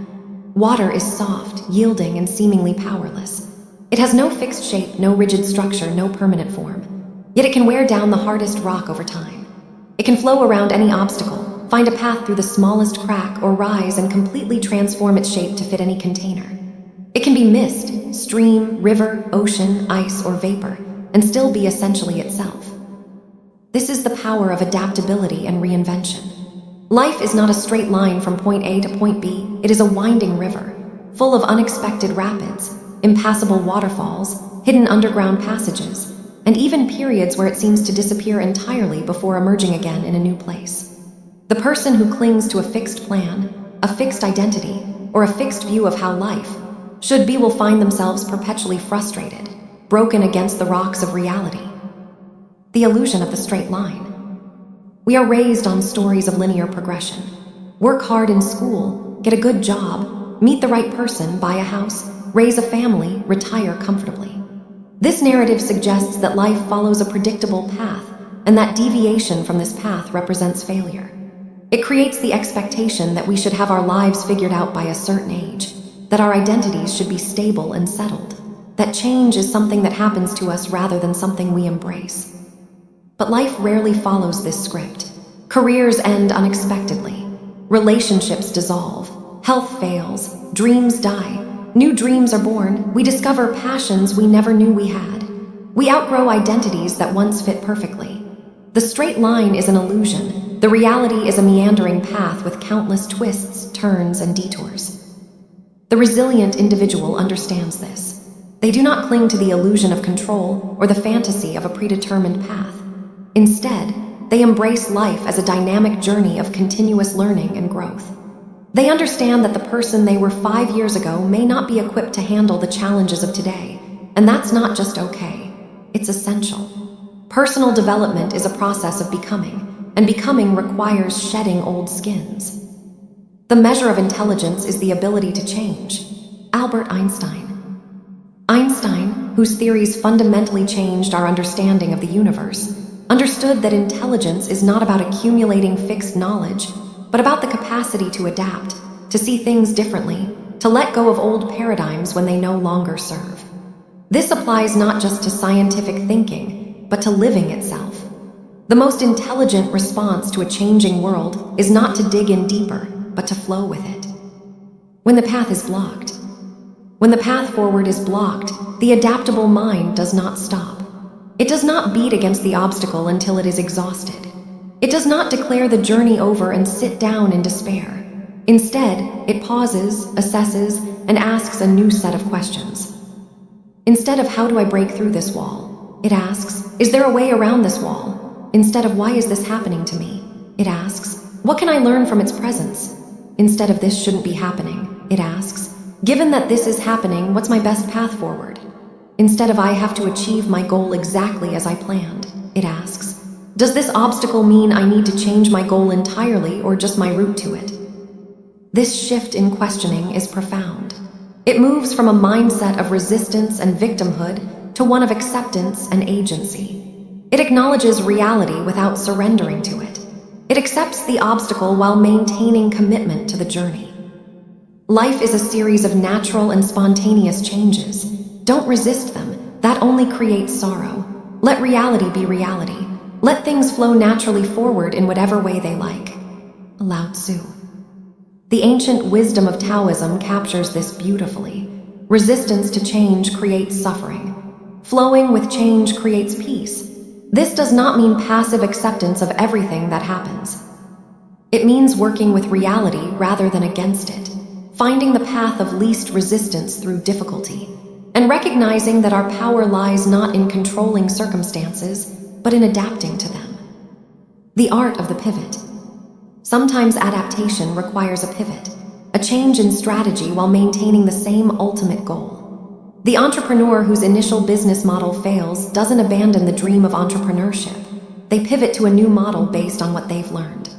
Water is soft, yielding, and seemingly powerless. It has no fixed shape, no rigid structure, no permanent form. Yet it can wear down the hardest rock over time. It can flow around any obstacle, find a path through the smallest crack, or rise and completely transform its shape to fit any container. It can be mist, stream, river, ocean, ice, or vapor, and still be essentially itself. This is the power of adaptability and reinvention. Life is not a straight line from point A to point B. It is a winding river, full of unexpected rapids, impassable waterfalls, hidden underground passages, and even periods where it seems to disappear entirely before emerging again in a new place. The person who clings to a fixed plan, a fixed identity, or a fixed view of how life should be will find themselves perpetually frustrated, broken against the rocks of reality. The illusion of the straight line. We are raised on stories of linear progression. Work hard in school, get a good job, meet the right person, buy a house, raise a family, retire comfortably. This narrative suggests that life follows a predictable path, and that deviation from this path represents failure. It creates the expectation that we should have our lives figured out by a certain age, that our identities should be stable and settled, that change is something that happens to us rather than something we embrace. But life rarely follows this script. Careers end unexpectedly. Relationships dissolve. Health fails. Dreams die. New dreams are born. We discover passions we never knew we had. We outgrow identities that once fit perfectly. The straight line is an illusion. The reality is a meandering path with countless twists, turns, and detours. The resilient individual understands this. They do not cling to the illusion of control or the fantasy of a predetermined path. Instead, they embrace life as a dynamic journey of continuous learning and growth. They understand that the person they were 5 years ago may not be equipped to handle the challenges of today, and that's not just okay, it's essential. Personal development is a process of becoming, and becoming requires shedding old skins. The measure of intelligence is the ability to change. Albert Einstein. Einstein, whose theories fundamentally changed our understanding of the universe, understood that intelligence is not about accumulating fixed knowledge, but about the capacity to adapt, to see things differently, to let go of old paradigms when they no longer serve. This applies not just to scientific thinking, but to living itself. The most intelligent response to a changing world is not to dig in deeper, but to flow with it. When the path is blocked. When the path forward is blocked, the adaptable mind does not stop. It does not beat against the obstacle until it is exhausted. It does not declare the journey over and sit down in despair. Instead, it pauses, assesses, and asks a new set of questions. Instead of how do I break through this wall, it asks, is there a way around this wall? Instead of why is this happening to me, it asks, what can I learn from its presence? Instead of this shouldn't be happening, it asks, given that this is happening, what's my best path forward? Instead of I have to achieve my goal exactly as I planned, it asks, does this obstacle mean I need to change my goal entirely or just my route to it? This shift in questioning is profound. It moves from a mindset of resistance and victimhood to one of acceptance and agency. It acknowledges reality without surrendering to it. It accepts the obstacle while maintaining commitment to the journey. Life is a series of natural and spontaneous changes. Don't resist them. That only creates sorrow. Let reality be reality. Let things flow naturally forward in whatever way they like. Lao Tzu. The ancient wisdom of Taoism captures this beautifully. Resistance to change creates suffering. Flowing with change creates peace. This does not mean passive acceptance of everything that happens. It means working with reality rather than against it, finding the path of least resistance through difficulty, and recognizing that our power lies not in controlling circumstances, but in adapting to them. The art of the pivot. Sometimes adaptation requires a pivot, a change in strategy while maintaining the same ultimate goal. The entrepreneur whose initial business model fails doesn't abandon the dream of entrepreneurship. They pivot to a new model based on what they've learned.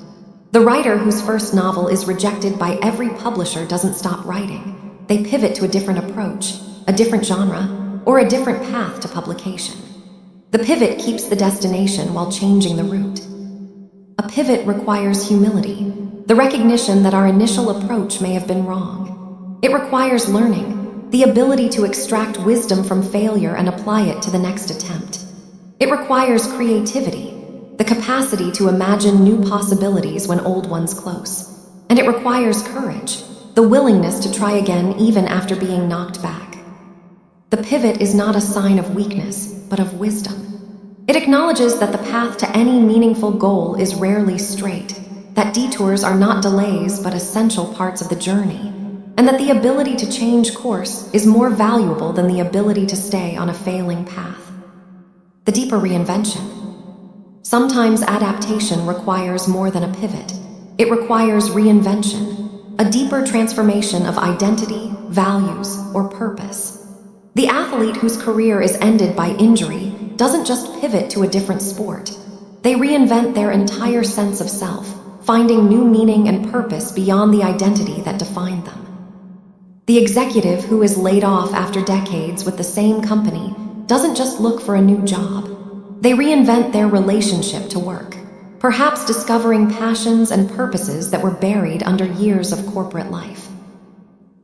The writer whose first novel is rejected by every publisher doesn't stop writing. They pivot to a different approach, a different genre, or a different path to publication. The pivot keeps the destination while changing the route. A pivot requires humility, the recognition that our initial approach may have been wrong. It requires learning, the ability to extract wisdom from failure and apply it to the next attempt. It requires creativity, the capacity to imagine new possibilities when old ones close. And it requires courage, the willingness to try again even after being knocked back. The pivot is not a sign of weakness, but of wisdom. It acknowledges that the path to any meaningful goal is rarely straight, that detours are not delays but essential parts of the journey, and that the ability to change course is more valuable than the ability to stay on a failing path. The deeper reinvention. Sometimes adaptation requires more than a pivot. It requires reinvention, a deeper transformation of identity, values, or purpose. The athlete whose career is ended by injury doesn't just pivot to a different sport. They reinvent their entire sense of self, finding new meaning and purpose beyond the identity that defined them. The executive who is laid off after decades with the same company doesn't just look for a new job. They reinvent their relationship to work, perhaps discovering passions and purposes that were buried under years of corporate life.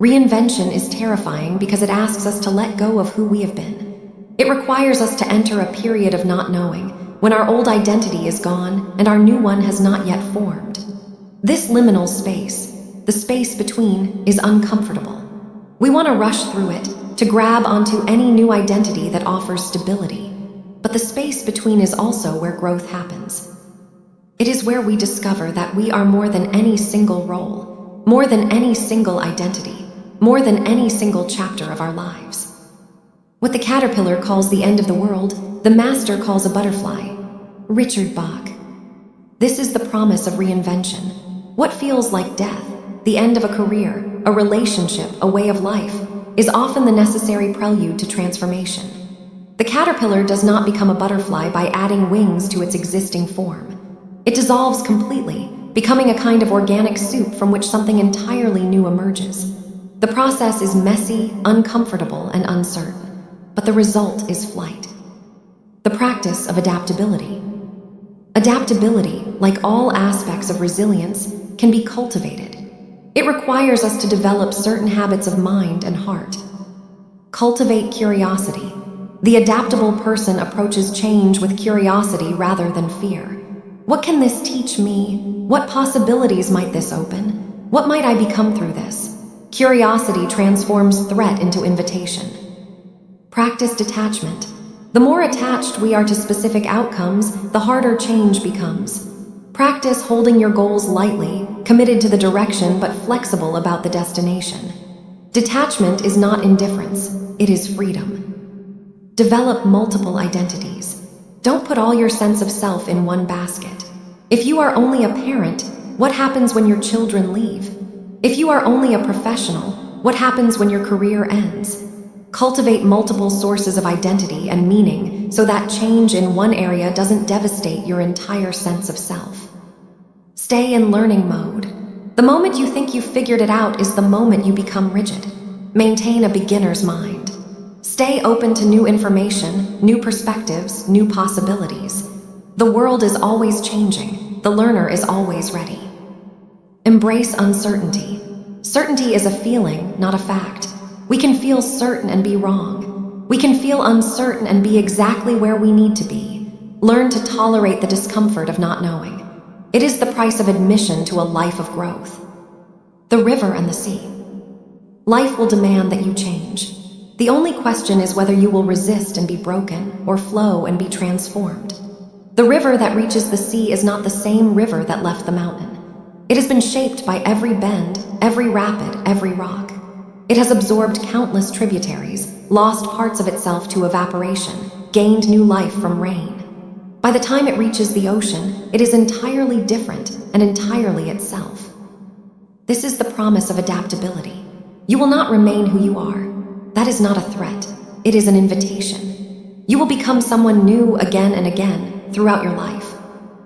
Reinvention is terrifying because it asks us to let go of who we have been. It requires us to enter a period of not knowing, when our old identity is gone and our new one has not yet formed. This liminal space, the space between, is uncomfortable. We want to rush through it, to grab onto any new identity that offers stability. But the space between is also where growth happens. It is where we discover that we are more than any single role, more than any single identity, more than any single chapter of our lives. What the caterpillar calls the end of the world, the master calls a butterfly. Richard Bach. This is the promise of reinvention. What feels like death, the end of a career, a relationship, a way of life, is often the necessary prelude to transformation. The caterpillar does not become a butterfly by adding wings to its existing form. It dissolves completely, becoming a kind of organic soup from which something entirely new emerges. The process is messy, uncomfortable, and uncertain, but the result is flight. The practice of adaptability. Adaptability, like all aspects of resilience, can be cultivated. It requires us to develop certain habits of mind and heart. Cultivate curiosity. The adaptable person approaches change with curiosity rather than fear. What can this teach me? What possibilities might this open? What might I become through this? Curiosity transforms threat into invitation. Practice detachment. The more attached we are to specific outcomes, the harder change becomes. Practice holding your goals lightly, committed to the direction but flexible about the destination. Detachment is not indifference, it is freedom. Develop multiple identities. Don't put all your sense of self in one basket. If you are only a parent, what happens when your children leave? If you are only a professional, what happens when your career ends? Cultivate multiple sources of identity and meaning so that change in one area doesn't devastate your entire sense of self. Stay in learning mode. The moment you think you've figured it out is the moment you become rigid. Maintain a beginner's mind. Stay open to new information, new perspectives, new possibilities. The world is always changing. The learner is always ready. Embrace uncertainty. Certainty is a feeling, not a fact. We can feel certain and be wrong. We can feel uncertain and be exactly where we need to be. Learn to tolerate the discomfort of not knowing. It is the price of admission to a life of growth. The river and the sea. Life will demand that you change. The only question is whether you will resist and be broken, or flow and be transformed. The river that reaches the sea is not the same river that left the mountain. It has been shaped by every bend, every rapid, every rock. It has absorbed countless tributaries, lost parts of itself to evaporation, gained new life from rain. By the time it reaches the ocean, it is entirely different and entirely itself. This is the promise of adaptability. You will not remain who you are. That is not a threat. It is an invitation. You will become someone new again and again throughout your life.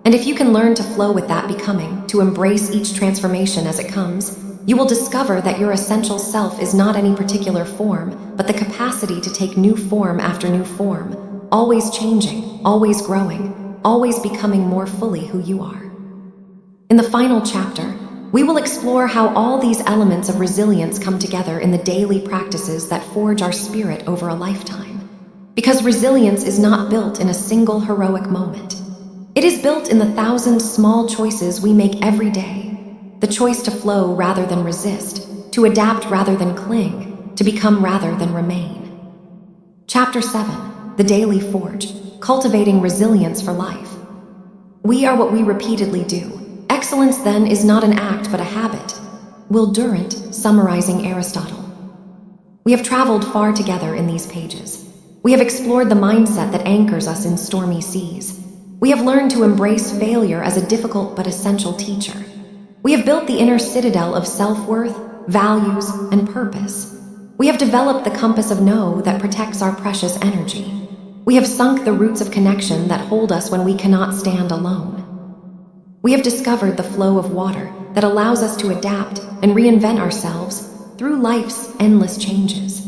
And if you can learn to flow with that becoming, to embrace each transformation as it comes, you will discover that your essential self is not any particular form, but the capacity to take new form after new form, always changing, always growing, always becoming more fully who you are. In the final chapter, we will explore how all these elements of resilience come together in the daily practices that forge our spirit over a lifetime. Because resilience is not built in a single heroic moment. It is built in the thousand small choices we make every day. The choice to flow rather than resist, to adapt rather than cling, to become rather than remain. Chapter 7, The Daily Forge, Cultivating Resilience for Life. We are what we repeatedly do. Excellence, then, is not an act but a habit. Will Durant, summarizing Aristotle. We have traveled far together in these pages. We have explored the mindset that anchors us in stormy seas. We have learned to embrace failure as a difficult but essential teacher. We have built the inner citadel of self-worth, values, and purpose. We have developed the compass of no that protects our precious energy. We have sunk the roots of connection that hold us when we cannot stand alone. We have discovered the flow of water that allows us to adapt and reinvent ourselves through life's endless changes.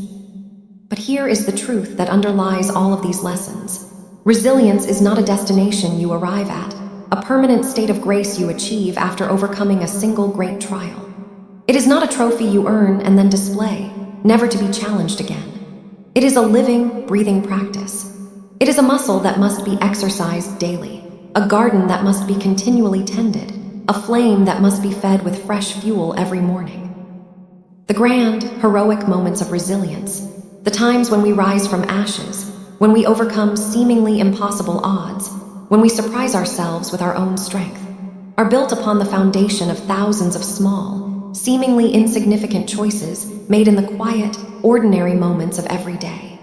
But here is the truth that underlies all of these lessons. Resilience is not a destination you arrive at, a permanent state of grace you achieve after overcoming a single great trial. It is not a trophy you earn and then display, never to be challenged again. It is a living, breathing practice. It is a muscle that must be exercised daily. A garden that must be continually tended, a flame that must be fed with fresh fuel every morning. The grand, heroic moments of resilience, the times when we rise from ashes, when we overcome seemingly impossible odds, when we surprise ourselves with our own strength, are built upon the foundation of thousands of small, seemingly insignificant choices made in the quiet, ordinary moments of every day.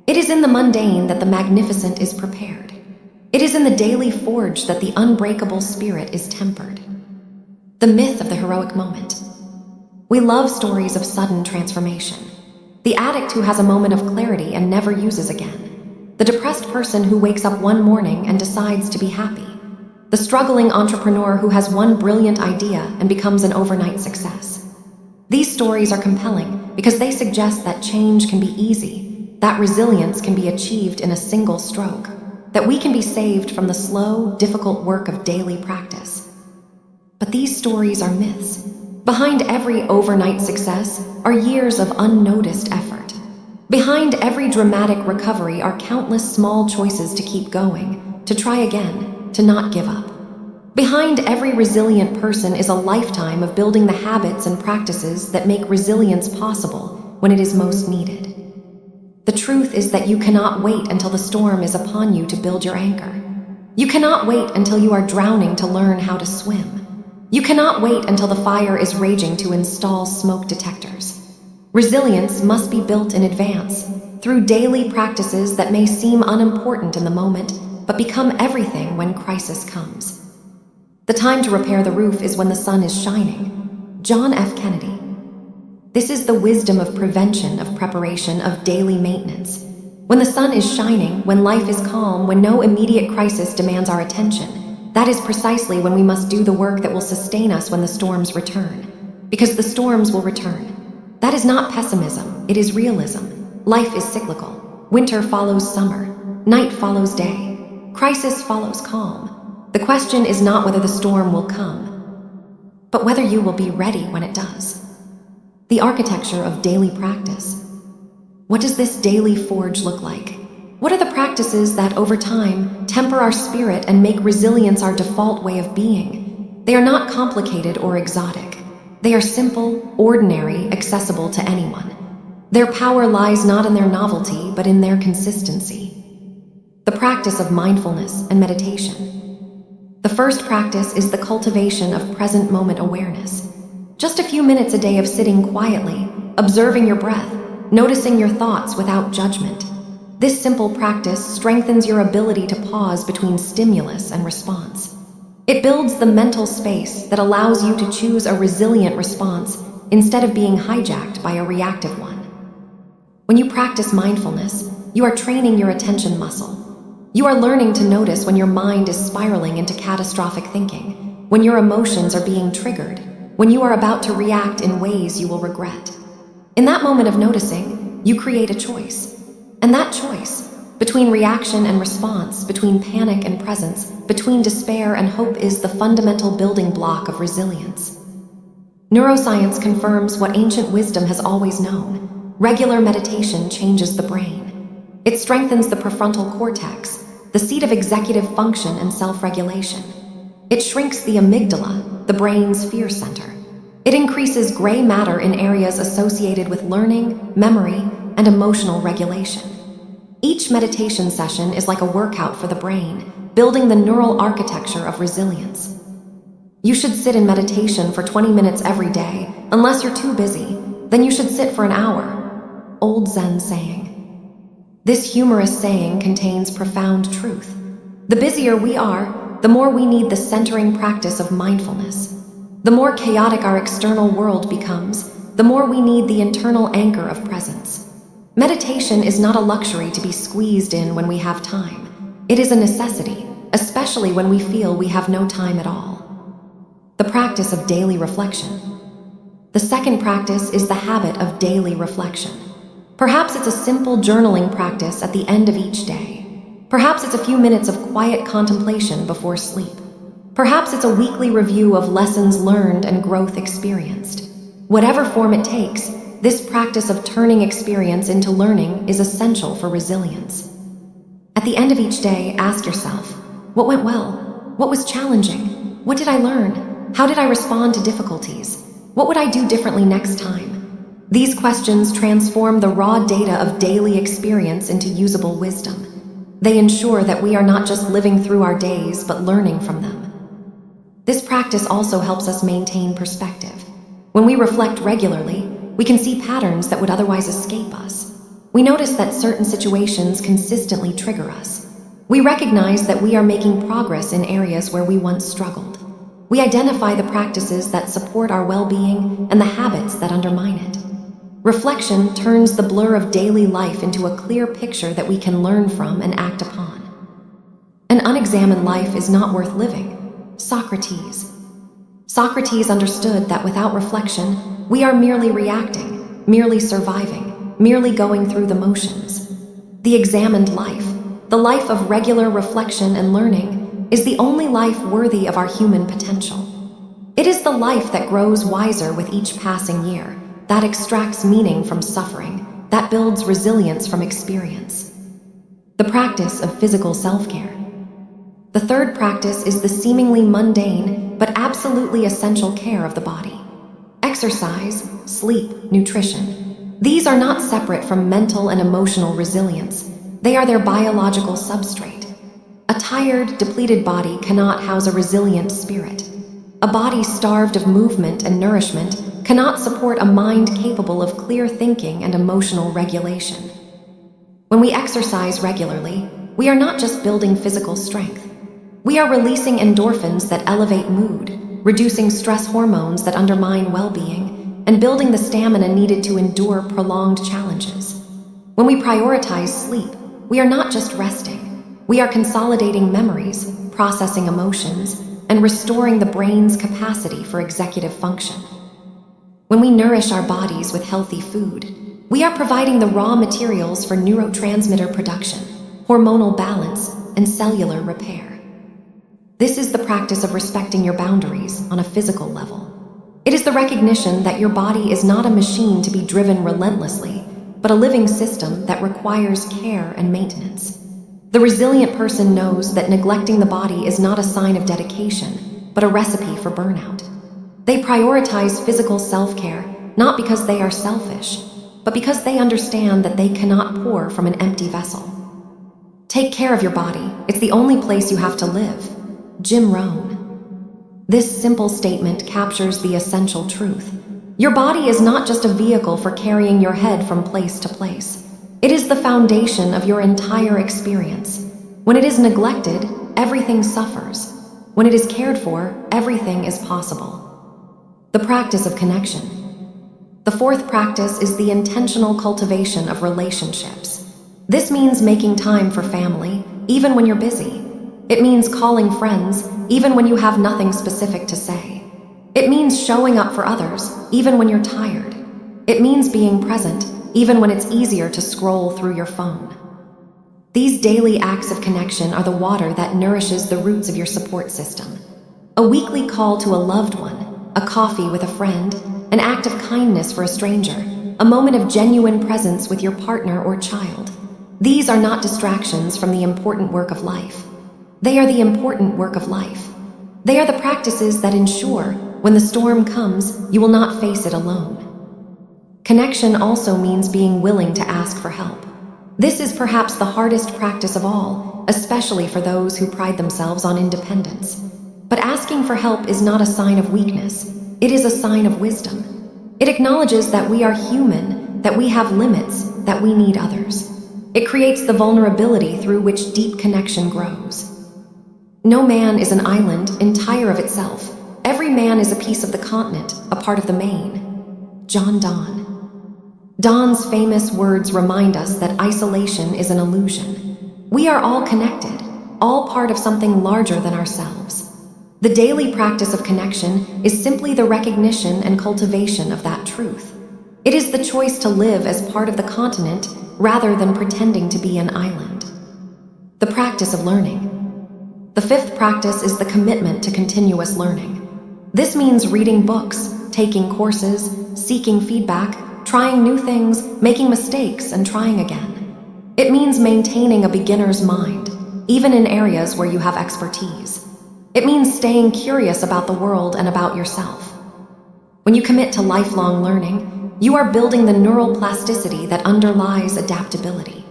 It is in the mundane that the magnificent is prepared. It is in the daily forge that the unbreakable spirit is tempered. The myth of the heroic moment. We love stories of sudden transformation. The addict who has a moment of clarity and never uses again. The depressed person who wakes up one morning and decides to be happy. The struggling entrepreneur who has one brilliant idea and becomes an overnight success. These stories are compelling because they suggest that change can be easy, that resilience can be achieved in a single stroke, that we can be saved from the slow, difficult work of daily practice. But these stories are myths. Behind every overnight success are years of unnoticed effort. Behind every dramatic recovery are countless small choices to keep going, to try again, to not give up. Behind every resilient person is a lifetime of building the habits and practices that make resilience possible when it is most needed. The truth is that you cannot wait until the storm is upon you to build your anchor. You cannot wait until you are drowning to learn how to swim. You cannot wait until the fire is raging to install smoke detectors. Resilience must be built in advance, through daily practices that may seem unimportant in the moment, but become everything when crisis comes. The time to repair the roof is when the sun is shining. John F. Kennedy. This is the wisdom of prevention, of preparation, of daily maintenance. When the sun is shining, when life is calm, when no immediate crisis demands our attention, that is precisely when we must do the work that will sustain us when the storms return. Because the storms will return. That is not pessimism, it is realism. Life is cyclical. Winter follows summer. Night follows day. Crisis follows calm. The question is not whether the storm will come, but whether you will be ready when it does. The architecture of daily practice. What does this daily forge look like? What are the practices that, over time, temper our spirit and make resilience our default way of being? They are not complicated or exotic. They are simple, ordinary, accessible to anyone. Their power lies not in their novelty, but in their consistency. The practice of mindfulness and meditation. The first practice is the cultivation of present moment awareness. Just a few minutes a day of sitting quietly, observing your breath, noticing your thoughts without judgment. This simple practice strengthens your ability to pause between stimulus and response. It builds the mental space that allows you to choose a resilient response instead of being hijacked by a reactive one. When you practice mindfulness, you are training your attention muscle. You are learning to notice when your mind is spiraling into catastrophic thinking, when your emotions are being triggered, when you are about to react in ways you will regret. In that moment of noticing, you create a choice. And that choice, between reaction and response, between panic and presence, between despair and hope, is the fundamental building block of resilience. Neuroscience confirms what ancient wisdom has always known. Regular meditation changes the brain. It strengthens the prefrontal cortex, the seat of executive function and self-regulation. It shrinks the amygdala, the brain's fear center. It increases gray matter in areas associated with learning, memory, and emotional regulation. Each meditation session is like a workout for the brain, building the neural architecture of resilience. You should sit in meditation for 20 minutes every day. Unless you're too busy, then you should sit for an hour. Old Zen saying. This humorous saying contains profound truth. The busier we are, the more we need the centering practice of mindfulness. The more chaotic our external world becomes, the more we need the internal anchor of presence. Meditation is not a luxury to be squeezed in when we have time. It is a necessity, especially when we feel we have no time at all. The practice of daily reflection. The second practice is the habit of daily reflection. Perhaps it's a simple journaling practice at the end of each day. Perhaps it's a few minutes of quiet contemplation before sleep. Perhaps it's a weekly review of lessons learned and growth experienced. Whatever form it takes, this practice of turning experience into learning is essential for resilience. At the end of each day, ask yourself, what went well? What was challenging? What did I learn? How did I respond to difficulties? What would I do differently next time? These questions transform the raw data of daily experience into usable wisdom. They ensure that we are not just living through our days, but learning from them. This practice also helps us maintain perspective. When we reflect regularly, we can see patterns that would otherwise escape us. We notice that certain situations consistently trigger us. We recognize that we are making progress in areas where we once struggled. We identify the practices that support our well-being and the habits that undermine it. Reflection turns the blur of daily life into a clear picture that we can learn from and act upon. An unexamined life is not worth living. Socrates understood that without reflection, we are merely reacting, merely surviving, merely going through the motions. The examined life, the life of regular reflection and learning, is the only life worthy of our human potential. It is the life that grows wiser with each passing year, that extracts meaning from suffering, that builds resilience from experience. The practice of physical self-care. The third practice is the seemingly mundane but absolutely essential care of the body. Exercise, sleep, nutrition. These are not separate from mental and emotional resilience. They are their biological substrate. A tired, depleted body cannot house a resilient spirit. A body starved of movement and nourishment cannot support a mind capable of clear thinking and emotional regulation. When we exercise regularly, we are not just building physical strength. We are releasing endorphins that elevate mood, reducing stress hormones that undermine well-being, and building the stamina needed to endure prolonged challenges. When we prioritize sleep, we are not just resting. We are consolidating memories, processing emotions, and restoring the brain's capacity for executive function. When we nourish our bodies with healthy food, we are providing the raw materials for neurotransmitter production, hormonal balance, and cellular repair. This is the practice of respecting your boundaries on a physical level. It is the recognition that your body is not a machine to be driven relentlessly, but a living system that requires care and maintenance. The resilient person knows that neglecting the body is not a sign of dedication, but a recipe for burnout. They prioritize physical self-care not because they are selfish, but because they understand that they cannot pour from an empty vessel. Take care of your body. It's the only place you have to live. Jim Rohn. This simple statement captures the essential truth. Your body is not just a vehicle for carrying your head from place to place. It is the foundation of your entire experience. When it is neglected, everything suffers. When it is cared for, everything is possible. The practice of connection. The fourth practice is the intentional cultivation of relationships. This means making time for family, even when you're busy. It means calling friends, even when you have nothing specific to say. It means showing up for others, even when you're tired. It means being present, even when it's easier to scroll through your phone. These daily acts of connection are the water that nourishes the roots of your support system. A weekly call to a loved one, a coffee with a friend, an act of kindness for a stranger, a moment of genuine presence with your partner or child. These are not distractions from the important work of life. They are the important work of life. They are the practices that ensure, when the storm comes, you will not face it alone. Connection also means being willing to ask for help. This is perhaps the hardest practice of all, especially for those who pride themselves on independence. But asking for help is not a sign of weakness. It is a sign of wisdom. It acknowledges that we are human, that we have limits, that we need others. It creates the vulnerability through which deep connection grows. No man is an island entire of itself. Every man is a piece of the continent, a part of the main. John Donne. Donne's famous words remind us that isolation is an illusion. We are all connected, all part of something larger than ourselves. The daily practice of connection is simply the recognition and cultivation of that truth. It is the choice to live as part of the continent rather than pretending to be an island. The practice of learning. The fifth practice is the commitment to continuous learning. This means reading books, taking courses, seeking feedback, trying new things, making mistakes, and trying again. It means maintaining a beginner's mind, even in areas where you have expertise. It means staying curious about the world and about yourself. When you commit to lifelong learning, you are building the neural plasticity that underlies adaptability.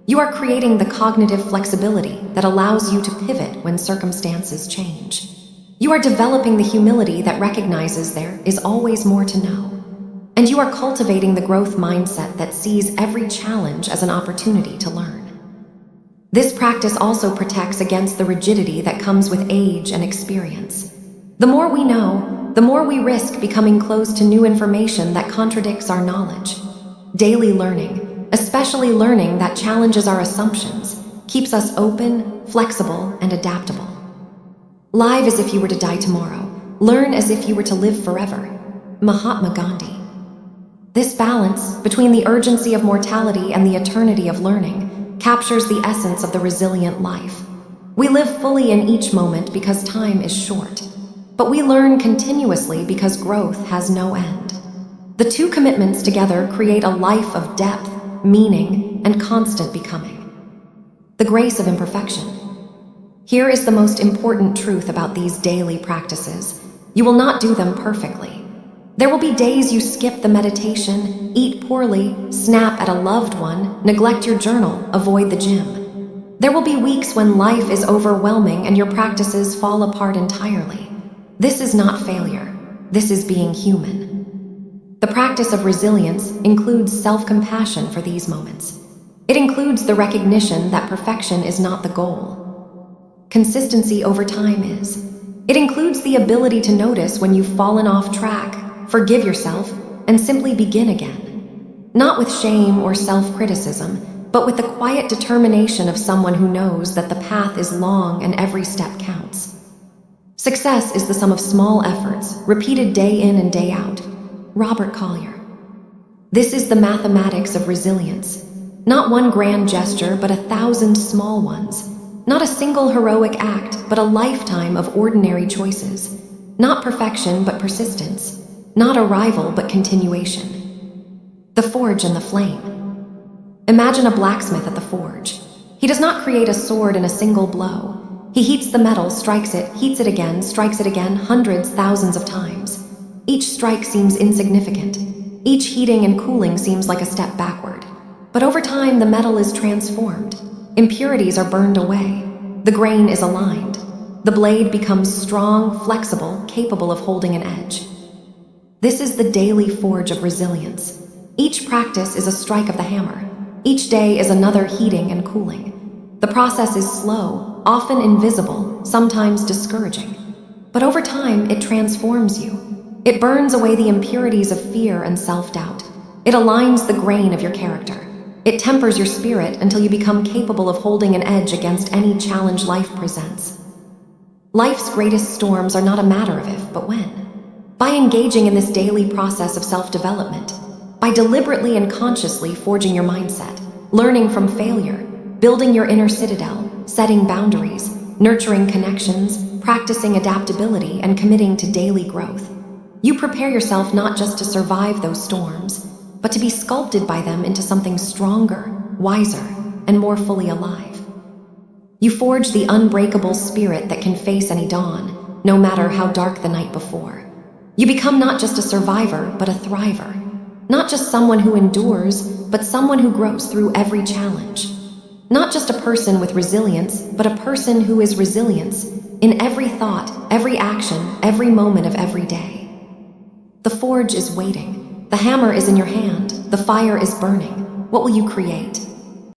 You are creating the cognitive flexibility that allows you to pivot when circumstances change. You are developing the humility that recognizes there is always more to know. And you are cultivating the growth mindset that sees every challenge as an opportunity to learn. This practice also protects against the rigidity that comes with age and experience. The more we know, the more we risk becoming closed to new information that contradicts our knowledge. Daily learning, especially learning that challenges our assumptions, keeps us open, flexible, and adaptable. Live as if you were to die tomorrow. Learn as if you were to live forever. Mahatma Gandhi. This balance between the urgency of mortality and the eternity of learning captures the essence of the resilient life. We live fully in each moment because time is short, but we learn continuously because growth has no end. The two commitments together create a life of depth, meaning, and constant becoming. The grace of imperfection. Here is the most important truth about these daily practices. You will not do them perfectly. There will be days you skip the meditation, eat poorly, snap at a loved one, neglect your journal, avoid the gym. There will be weeks when life is overwhelming and your practices fall apart entirely. This is not failure. This is being human. The practice of resilience includes self-compassion for these moments. It includes the recognition that perfection is not the goal. Consistency over time is. It includes the ability to notice when you've fallen off track, forgive yourself, and simply begin again. Not with shame or self-criticism, but with the quiet determination of someone who knows that the path is long and every step counts. Success is the sum of small efforts, repeated day in and day out. Robert Collier. This is the mathematics of resilience. Not one grand gesture, but 1,000 small ones. Not a single heroic act, but a lifetime of ordinary choices. Not perfection, but persistence. Not arrival, but continuation. The forge and the flame. Imagine a blacksmith at the forge. He does not create a sword in a single blow. He heats the metal, strikes it, heats it again, strikes it again, hundreds, thousands of times. Each strike seems insignificant. Each heating and cooling seems like a step backward. But over time, the metal is transformed. Impurities are burned away. The grain is aligned. The blade becomes strong, flexible, capable of holding an edge. This is the daily forge of resilience. Each practice is a strike of the hammer. Each day is another heating and cooling. The process is slow, often invisible, sometimes discouraging. But over time, it transforms you. It burns away the impurities of fear and self-doubt. It aligns the grain of your character. It tempers your spirit until you become capable of holding an edge against any challenge life presents. Life's greatest storms are not a matter of if, but when. By engaging in this daily process of self-development, by deliberately and consciously forging your mindset, learning from failure, building your inner citadel, setting boundaries, nurturing connections, practicing adaptability, and committing to daily growth, you prepare yourself not just to survive those storms, but to be sculpted by them into something stronger, wiser, and more fully alive. You forge the unbreakable spirit that can face any dawn, no matter how dark the night before. You become not just a survivor, but a thriver. Not just someone who endures, but someone who grows through every challenge. Not just a person with resilience, but a person who is resilience in every thought, every action, every moment of every day. The forge is waiting. The hammer is in your hand. The fire is burning. What will you create?